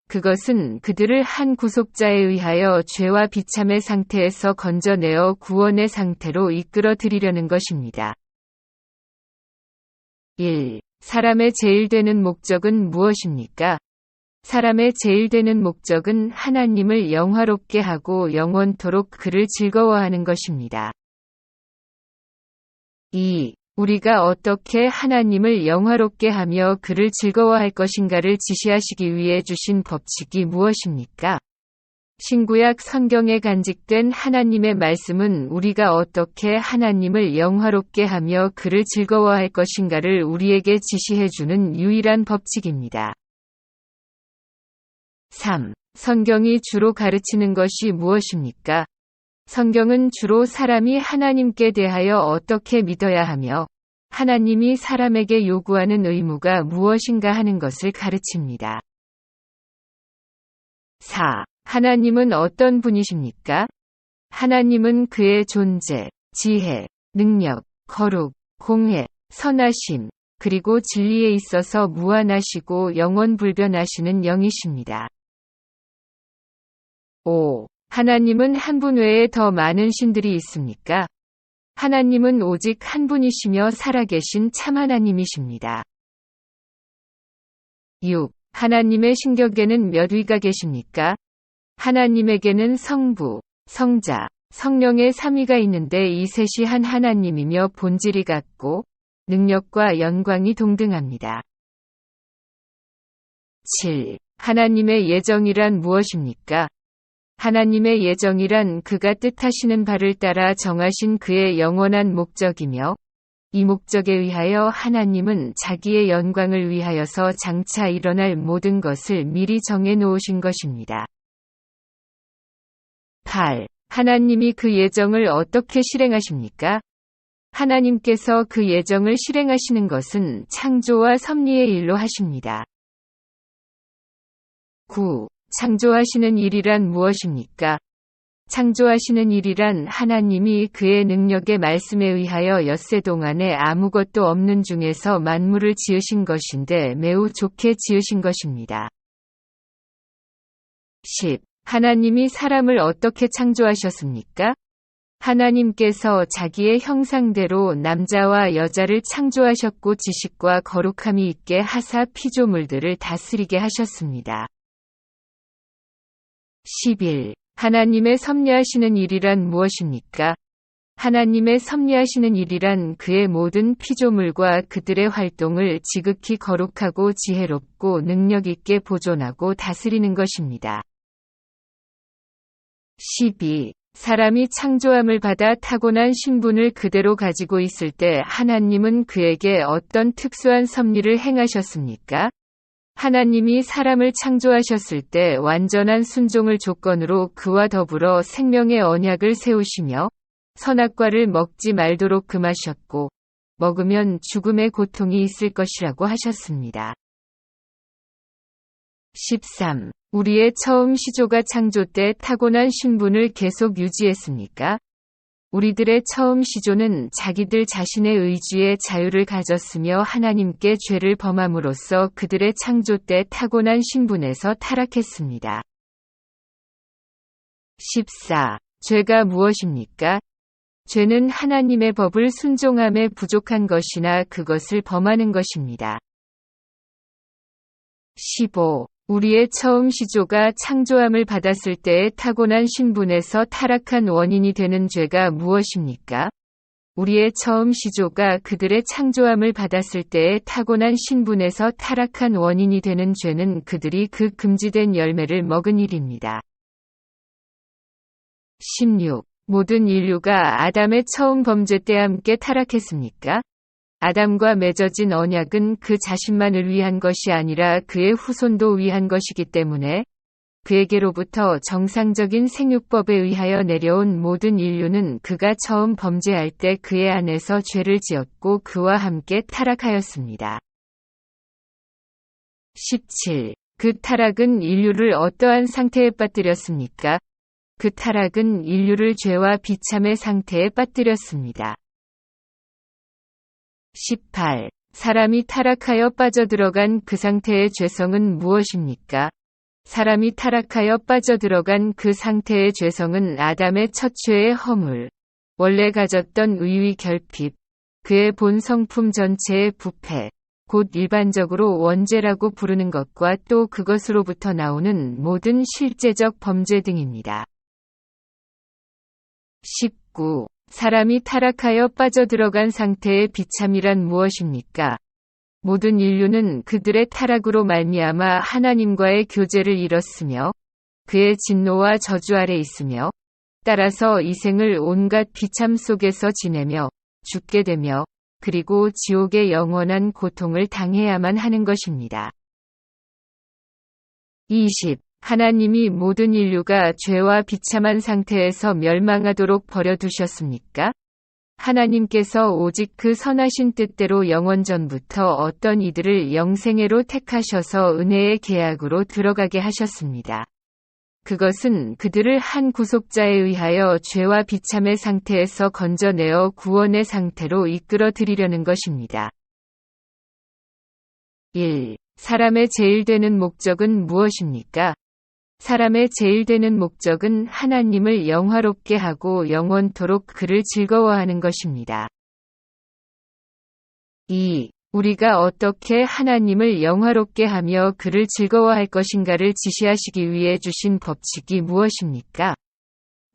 그것은 그들을 한 구속자에 의하여 죄와 비참의 상태에서 건져내어 구원의 상태로 이끌어 드리려는 것입니다. 1. 사람의 제일 되는 목적은 무엇입니까? 사람의 제일 되는 목적은 하나님을 영화롭게 하고 영원토록 그를 즐거워하는 것입니다. 2. 우리가 어떻게 하나님을 영화롭게 하며 그를 즐거워할 것인가를 지시하시기 위해 주신 법칙이 무엇입니까? 신구약 성경에 간직된 하나님의 말씀은 우리가 어떻게 하나님을 영화롭게 하며 그를 즐거워할 것인가를 우리에게 지시해주는 유일한 법칙입니다. 3. 성경이 주로 가르치는 것이 무엇입니까? 성경은 주로 사람이 하나님께 대하여 어떻게 믿어야 하며 하나님이 사람에게 요구하는 의무가 무엇인가 하는 것을 가르칩니다. 4. 하나님은 어떤 분이십니까? 하나님은 그의 존재, 지혜, 능력, 거룩, 공회, 선하심, 그리고 진리에 있어서 무한하시고 영원불변하시는 영이십니다. 5. 하나님은 한 분 외에 더 많은 신들이 있습니까? 하나님은 오직 한 분이시며 살아계신 참 하나님이십니다. 6. 하나님의 신격에는 몇 위가 계십니까? 하나님에게는 성부, 성자, 성령의 3위가 있는데 이 셋이 한 하나님이며 본질이 같고 능력과 영광이 동등합니다. 7. 하나님의 예정이란 무엇입니까? 하나님의 예정이란 그가 뜻하시는 바를 따라 정하신 그의 영원한 목적이며, 이 목적에 의하여 하나님은 자기의 영광을 위하여서 장차 일어날 모든 것을 미리 정해 놓으신 것입니다. 8. 하나님이 그 예정을 어떻게 실행하십니까? 하나님께서 그 예정을 실행하시는 것은 창조와 섭리의 일로 하십니다. 9. 창조하시는 일이란 무엇입니까? 창조하시는 일이란 하나님이 그의 능력의 말씀에 의하여 엿새 동안에 아무것도 없는 중에서 만물을 지으신 것인데 매우 좋게 지으신 것입니다. 10. 하나님이 사람을 어떻게 창조하셨습니까? 하나님께서 자기의 형상대로 남자와 여자를 창조하셨고 지식과 거룩함이 있게 하사 피조물들을 다스리게 하셨습니다. 11. 하나님의 섭리하시는 일이란 무엇입니까? 하나님의 섭리하시는 일이란 그의 모든 피조물과 그들의 활동을 지극히 거룩하고 지혜롭고 능력 있게 보존하고 다스리는 것입니다. 12. 사람이 창조함을 받아 타고난 신분을 그대로 가지고 있을 때 하나님은 그에게 어떤 특수한 섭리를 행하셨습니까? 하나님이 사람을 창조하셨을 때 완전한 순종을 조건으로 그와 더불어 생명의 언약을 세우시며 선악과를 먹지 말도록 금하셨고 먹으면 죽음의 고통이 있을 것이라고 하셨습니다. 13. 우리의 처음 시조가 창조 때 타고난 신분을 계속 유지했습니까? 우리들의 처음 시조는 자기들 자신의 의지에 자유를 가졌으며 하나님께 죄를 범함으로써 그들의 창조 때 타고난 신분에서 타락했습니다. 14. 죄가 무엇입니까? 죄는 하나님의 법을 순종함에 부족한 것이나 그것을 범하는 것입니다. 15. 우리의 처음 시조가 창조함을 받았을 때의 타고난 신분에서 타락한 원인이 되는 죄가 무엇입니까? 우리의 처음 시조가 그들의 창조함을 받았을 때의 타고난 신분에서 타락한 원인이 되는 죄는 그들이 그 금지된 열매를 먹은 일입니다. 16. 모든 인류가 아담의 처음 범죄 때 함께 타락했습니까? 아담과 맺어진 언약은 그 자신만을 위한 것이 아니라 그의 후손도 위한 것이기 때문에 그에게로부터 정상적인 생육법에 의하여 내려온 모든 인류는 그가 처음 범죄할 때 그의 안에서 죄를 지었고 그와 함께 타락하였습니다. 17. 그 타락은 인류를 어떠한 상태에 빠뜨렸습니까? 그 타락은 인류를 죄와 비참의 상태에 빠뜨렸습니다. 18. 사람이 타락하여 빠져들어간 그 상태의 죄성은 무엇입니까? 사람이 타락하여 빠져들어간 그 상태의 죄성은 아담의 첫 죄의 허물, 원래 가졌던 의의 결핍, 그의 본 성품 전체의 부패, 곧 일반적으로 원죄라고 부르는 것과 또 그것으로부터 나오는 모든 실제적 범죄 등입니다. 19. 사람이 타락하여 빠져들어간 상태의 비참이란 무엇입니까? 모든 인류는 그들의 타락으로 말미암아 하나님과의 교제를 잃었으며 그의 진노와 저주 아래 있으며 따라서 이 생을 온갖 비참 속에서 지내며 죽게 되며 그리고 지옥의 영원한 고통을 당해야만 하는 것입니다. 20. 하나님이 모든 인류가 죄와 비참한 상태에서 멸망하도록 버려두셨습니까? 하나님께서 오직 그 선하신 뜻대로 영원전부터 어떤 이들을 영생애로 택하셔서 은혜의 계약으로 들어가게 하셨습니다. 그것은 그들을 한 구속자에 의하여 죄와 비참의 상태에서 건져내어 구원의 상태로 이끌어 드리려는 것입니다. 1. 사람의 제일 되는 목적은 무엇입니까? 사람의 제일 되는 목적은 하나님을 영화롭게 하고 영원토록 그를 즐거워하는 것입니다. 2. 우리가 어떻게 하나님을 영화롭게 하며 그를 즐거워할 것인가를 지시하시기 위해 주신 법칙이 무엇입니까?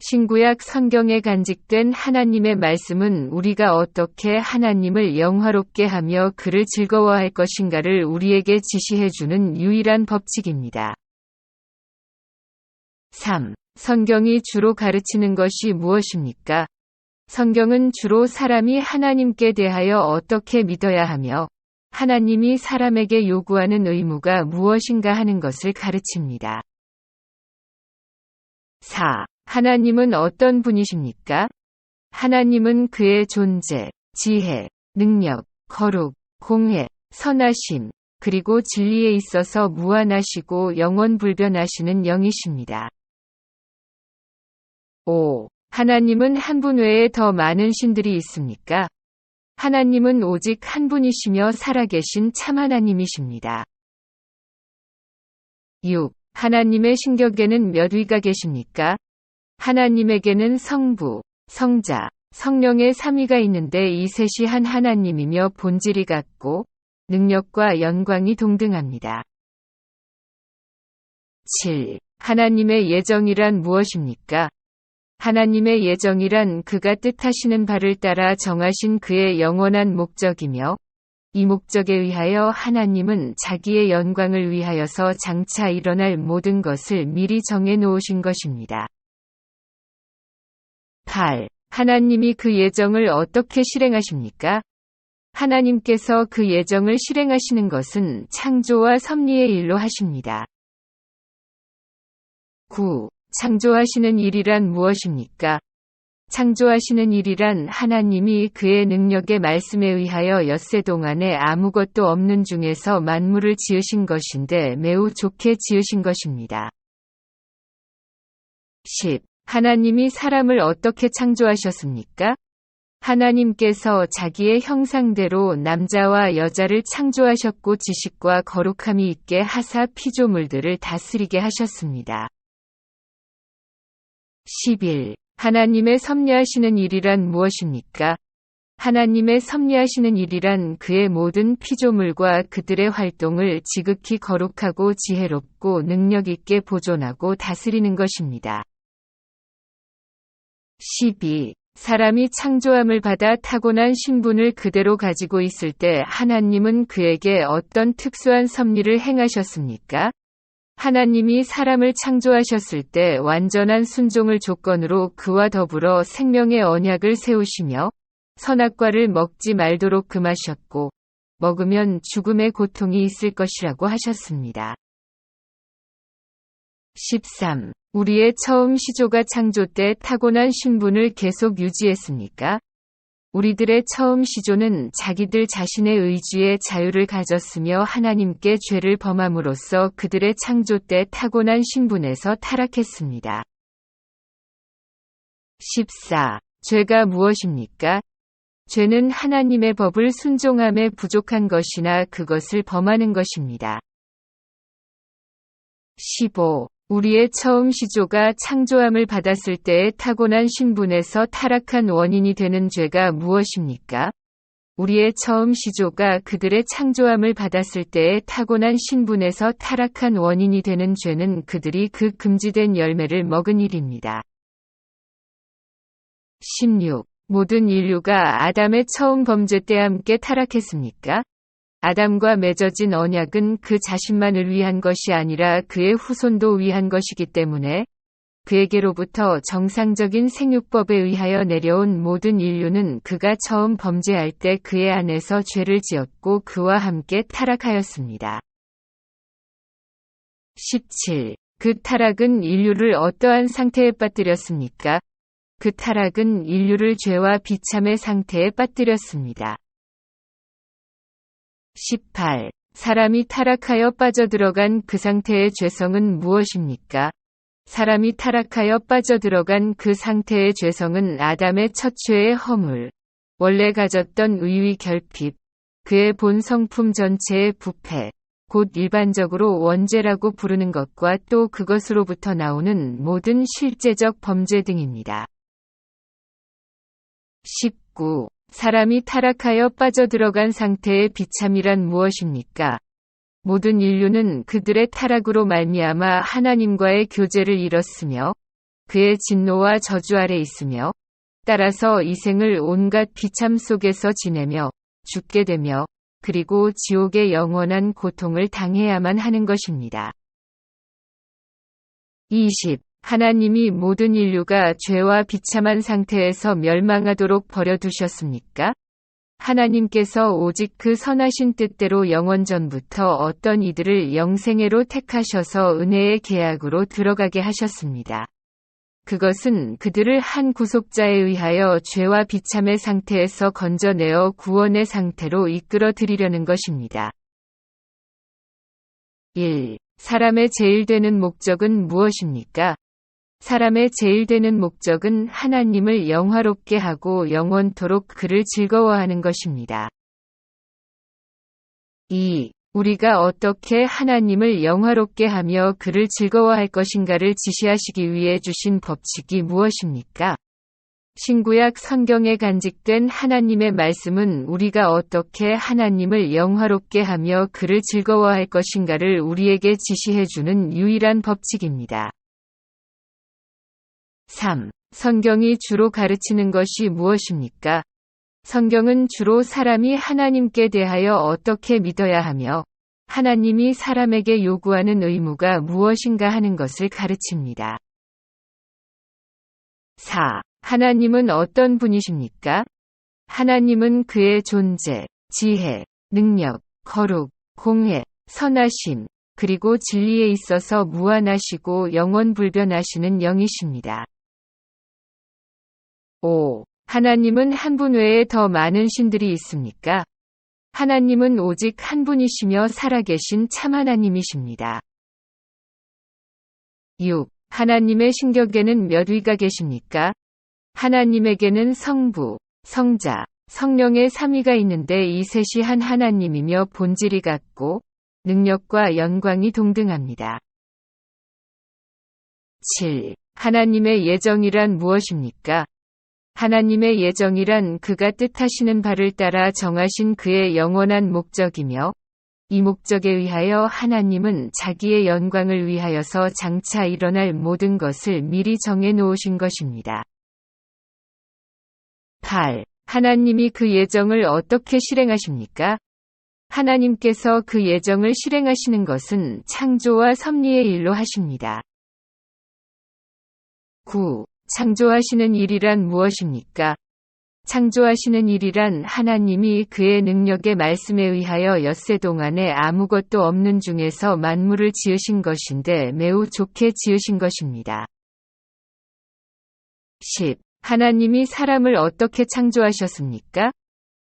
신구약 성경에 간직된 하나님의 말씀은 우리가 어떻게 하나님을 영화롭게 하며 그를 즐거워할 것인가를 우리에게 지시해주는 유일한 법칙입니다. 3. 3. 성경이 주로 가르치는 것이 무엇입니까? 성경은 주로 사람이 하나님께 대하여 어떻게 믿어야 하며 하나님이 사람에게 요구하는 의무가 무엇인가 하는 것을 가르칩니다. 4. 하나님은 어떤 분이십니까? 하나님은 그의 존재, 지혜, 능력, 거룩, 공의, 선하심, 그리고 진리에 있어서 무한하시고 영원불변하시는 영이십니다. 5. 하나님은 한 분 외에 더 많은 신들이 있습니까? 하나님은 오직 한 분이시며 살아계신 참 하나님이십니다. 6. 하나님의 신격에는 몇 위가 계십니까? 하나님에게는 성부, 성자, 성령의 3위가 있는데 이 셋이 한 하나님이며 본질이 같고 능력과 영광이 동등합니다. 7. 하나님의 예정이란 무엇입니까? 하나님의 예정이란 그가 뜻하시는 바를 따라 정하신 그의 영원한 목적이며 이 목적에 의하여 하나님은 자기의 영광을 위하여서 장차 일어날 모든 것을 미리 정해 놓으신 것입니다. 8. 하나님이 그 예정을 어떻게 실행하십니까? 하나님께서 그 예정을 실행하시는 것은 창조와 섭리의 일로 하십니다. 9. 창조하시는 일이란 무엇입니까? 창조하시는 일이란 하나님이 그의 능력의 말씀에 의하여 엿새 동안에 아무것도 없는 중에서 만물을 지으신 것인데 매우 좋게 지으신 것입니다. 10. 하나님이 사람을 어떻게 창조하셨습니까? 하나님께서 자기의 형상대로 남자와 여자를 창조하셨고 지식과 거룩함이 있게 하사 피조물들을 다스리게 하셨습니다. 11. 하나님의 섭리하시는 일이란 무엇입니까? 하나님의 섭리하시는 일이란 그의 모든 피조물과 그들의 활동을 지극히 거룩하고 지혜롭고 능력 있게 보존하고 다스리는 것입니다. 12. 사람이 창조함을 받아 타고난 신분을 그대로 가지고 있을 때 하나님은 그에게 어떤 특수한 섭리를 행하셨습니까? 하나님이 사람을 창조하셨을 때 완전한 순종을 조건으로 그와 더불어 생명의 언약을 세우시며 선악과를 먹지 말도록 금하셨고 먹으면 죽음의 고통이 있을 것이라고 하셨습니다. 13. 우리의 처음 시조가 창조 때 타고난 신분을 계속 유지했습니까? 우리들의 처음 시조는 자기들 자신의 의지에 자유를 가졌으며 하나님께 죄를 범함으로써 그들의 창조 때 타고난 신분에서 타락했습니다. 14. 죄가 무엇입니까? 죄는 하나님의 법을 순종함에 부족한 것이나 그것을 범하는 것입니다. 15. 우리의 처음 시조가 창조함을 받았을 때의 타고난 신분에서 타락한 원인이 되는 죄가 무엇입니까? 우리의 처음 시조가 그들의 창조함을 받았을 때의 타고난 신분에서 타락한 원인이 되는 죄는 그들이 그 금지된 열매를 먹은 일입니다. 16. 모든 인류가 아담의 처음 범죄 때 함께 타락했습니까? 아담과 맺어진 언약은 그 자신만을 위한 것이 아니라 그의 후손도 위한 것이기 때문에 그에게로부터 정상적인 생육법에 의하여 내려온 모든 인류는 그가 처음 범죄할 때 그의 안에서 죄를 지었고 그와 함께 타락하였습니다. 17. 그 타락은 인류를 어떠한 상태에 빠뜨렸습니까? 그 타락은 인류를 죄와 비참의 상태에 빠뜨렸습니다. 18. 사람이 타락하여 빠져들어간 그 상태의 죄성은 무엇입니까? 사람이 타락하여 빠져들어간 그 상태의 죄성은 아담의 첫 죄의 허물, 원래 가졌던 의의 결핍, 그의 본 성품 전체의 부패, 곧 일반적으로 원죄라고 부르는 것과 또 그것으로부터 나오는 모든 실제적 범죄 등입니다. 19. 사람이 타락하여 빠져들어간 상태의 비참이란 무엇입니까? 모든 인류는 그들의 타락으로 말미암아 하나님과의 교제를 잃었으며 그의 진노와 저주 아래 있으며 따라서 이 생을 온갖 비참 속에서 지내며 죽게 되며 그리고 지옥의 영원한 고통을 당해야만 하는 것입니다. 20. 하나님이 모든 인류가 죄와 비참한 상태에서 멸망하도록 버려두셨습니까? 하나님께서 오직 그 선하신 뜻대로 영원전부터 어떤 이들을 영생애로 택하셔서 은혜의 계약으로 들어가게 하셨습니다. 그것은 그들을 한 구속자에 의하여 죄와 비참의 상태에서 건져내어 구원의 상태로 이끌어 드리려는 것입니다. 1. 사람의 제일 되는 목적은 무엇입니까? 사람의 제일 되는 목적은 하나님을 영화롭게 하고 영원토록 그를 즐거워하는 것입니다. 2. 우리가 어떻게 하나님을 영화롭게 하며 그를 즐거워할 것인가를 지시하시기 위해 주신 법칙이 무엇입니까? 신구약 성경에 간직된 하나님의 말씀은 우리가 어떻게 하나님을 영화롭게 하며 그를 즐거워할 것인가를 우리에게 지시해주는 유일한 법칙입니다. 3. 성경이 주로 가르치는 것이 무엇입니까? 성경은 주로 사람이 하나님께 대하여 어떻게 믿어야 하며 하나님이 사람에게 요구하는 의무가 무엇인가 하는 것을 가르칩니다. 4. 하나님은 어떤 분이십니까? 하나님은 그의 존재, 지혜, 능력, 거룩, 공회, 선하심, 그리고 진리에 있어서 무한하시고 영원불변하시는 영이십니다. 5. 하나님은 한 분 외에 더 많은 신들이 있습니까? 하나님은 오직 한 분이시며 살아계신 참 하나님이십니다. 6. 하나님의 신격에는 몇 위가 계십니까? 하나님에게는 성부, 성자, 성령의 3위가 있는데 이 셋이 한 하나님이며 본질이 같고 능력과 영광이 동등합니다. 7. 하나님의 예정이란 무엇입니까? 하나님의 예정이란 그가 뜻하시는 바를 따라 정하신 그의 영원한 목적이며 이 목적에 의하여 하나님은 자기의 영광을 위하여서 장차 일어날 모든 것을 미리 정해 놓으신 것입니다. 8. 하나님이 그 예정을 어떻게 실행하십니까? 하나님께서 그 예정을 실행하시는 것은 창조와 섭리의 일로 하십니다. 9. 창조하시는 일이란 무엇입니까? 창조하시는 일이란 하나님이 그의 능력의 말씀에 의하여 엿새 동안에 아무것도 없는 중에서 만물을 지으신 것인데 매우 좋게 지으신 것입니다. 10. 하나님이 사람을 어떻게 창조하셨습니까?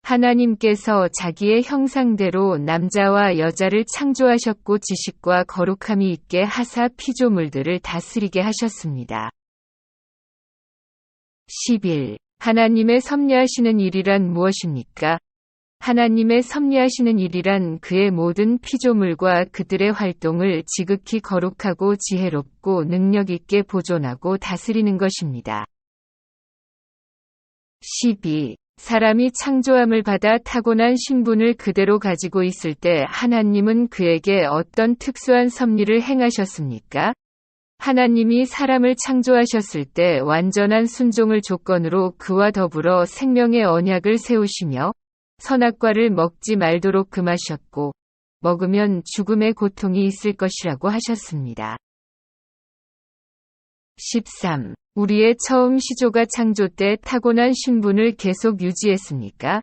하나님께서 자기의 형상대로 남자와 여자를 창조하셨고 지식과 거룩함이 있게 하사 피조물들을 다스리게 하셨습니다. 11. 하나님의 섭리하시는 일이란 무엇입니까? 하나님의 섭리하시는 일이란 그의 모든 피조물과 그들의 활동을 지극히 거룩하고 지혜롭고 능력 있게 보존하고 다스리는 것입니다. 12. 사람이 창조함을 받아 타고난 신분을 그대로 가지고 있을 때 하나님은 그에게 어떤 특수한 섭리를 행하셨습니까? 하나님이 사람을 창조하셨을 때 완전한 순종을 조건으로 그와 더불어 생명의 언약을 세우시며 선악과를 먹지 말도록 금하셨고 먹으면 죽음의 고통이 있을 것이라고 하셨습니다. 13. 우리의 처음 시조가 창조 때 타고난 신분을 계속 유지했습니까?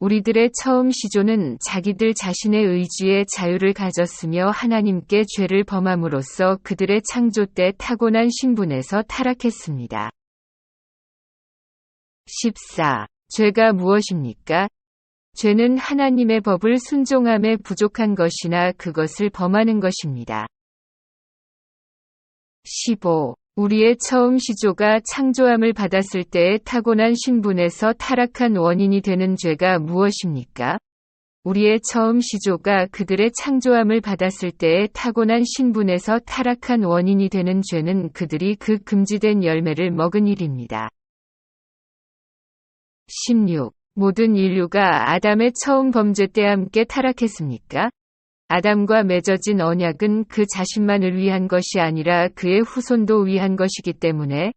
우리들의 처음 시조는 자기들 자신의 의지의 자유를 가졌으며 하나님께 죄를 범함으로써 그들의 창조 때 타고난 신분에서 타락했습니다. 14. 죄가 무엇입니까? 죄는 하나님의 법을 순종함에 부족한 것이나 그것을 범하는 것입니다. 15. 우리의 처음 시조가 창조함을 받았을 때의 타고난 신분에서 타락한 원인이 되는 죄가 무엇입니까? 우리의 처음 시조가 그들의 창조함을 받았을 때의 타고난 신분에서 타락한 원인이 되는 죄는 그들이 그 금지된 열매를 먹은 일입니다. 16. 모든 인류가 아담의 처음 범죄 때 함께 타락했습니까? 아담과 맺어진 언약은 그 자신만을 위한 것이 아니라 그의 후손도 위한 것이기 때문에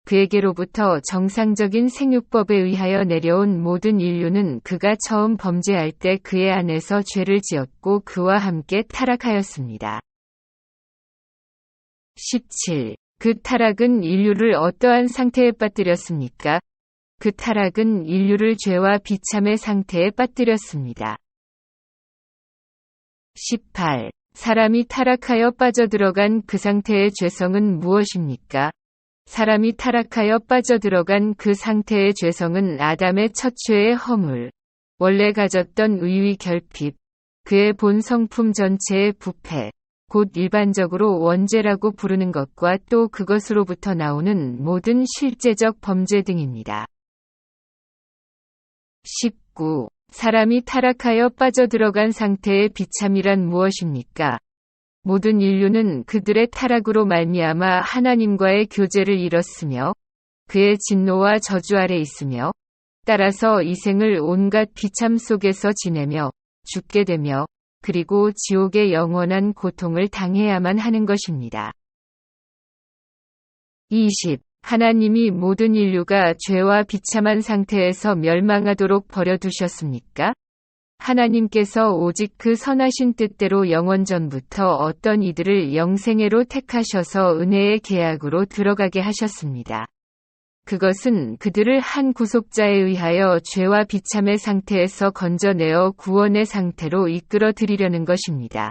그에게로부터 정상적인 생육법에 의하여 내려온 모든 인류는 그가 처음 범죄할 때 그의 안에서 죄를 지었고 그와 함께 타락하였습니다. 17. 그 타락은 인류를 어떠한 상태에 빠뜨렸습니까? 그 타락은 인류를 죄와 비참의 상태에 빠뜨렸습니다. 18. 사람이 타락하여 빠져들어간 그 상태의 죄성은 무엇입니까? 사람이 타락하여 빠져들어간 그 상태의 죄성은 아담의 첫 죄의 허물, 원래 가졌던 의의 결핍, 그의 본 성품 전체의 부패, 곧 일반적으로 원죄라고 부르는 것과 또 그것으로부터 나오는 모든 실제적 범죄 등입니다. 19. 사람이 타락하여 빠져들어간 상태의 비참이란 무엇입니까? 모든 인류는 그들의 타락으로 말미암아 하나님과의 교제를 잃었으며 그의 진노와 저주 아래 있으며 따라서 이 생을 온갖 비참 속에서 지내며 죽게 되며 그리고 지옥의 영원한 고통을 당해야만 하는 것입니다. 20. 하나님이 모든 인류가 죄와 비참한 상태에서 멸망하도록 버려두셨습니까? 하나님께서 오직 그 선하신 뜻대로 영원전부터 어떤 이들을 영생애로 택하셔서 은혜의 계약으로 들어가게 하셨습니다. 그것은 그들을 한 구속자에 의하여 죄와 비참의 상태에서 건져내어 구원의 상태로 이끌어 드리려는 것입니다.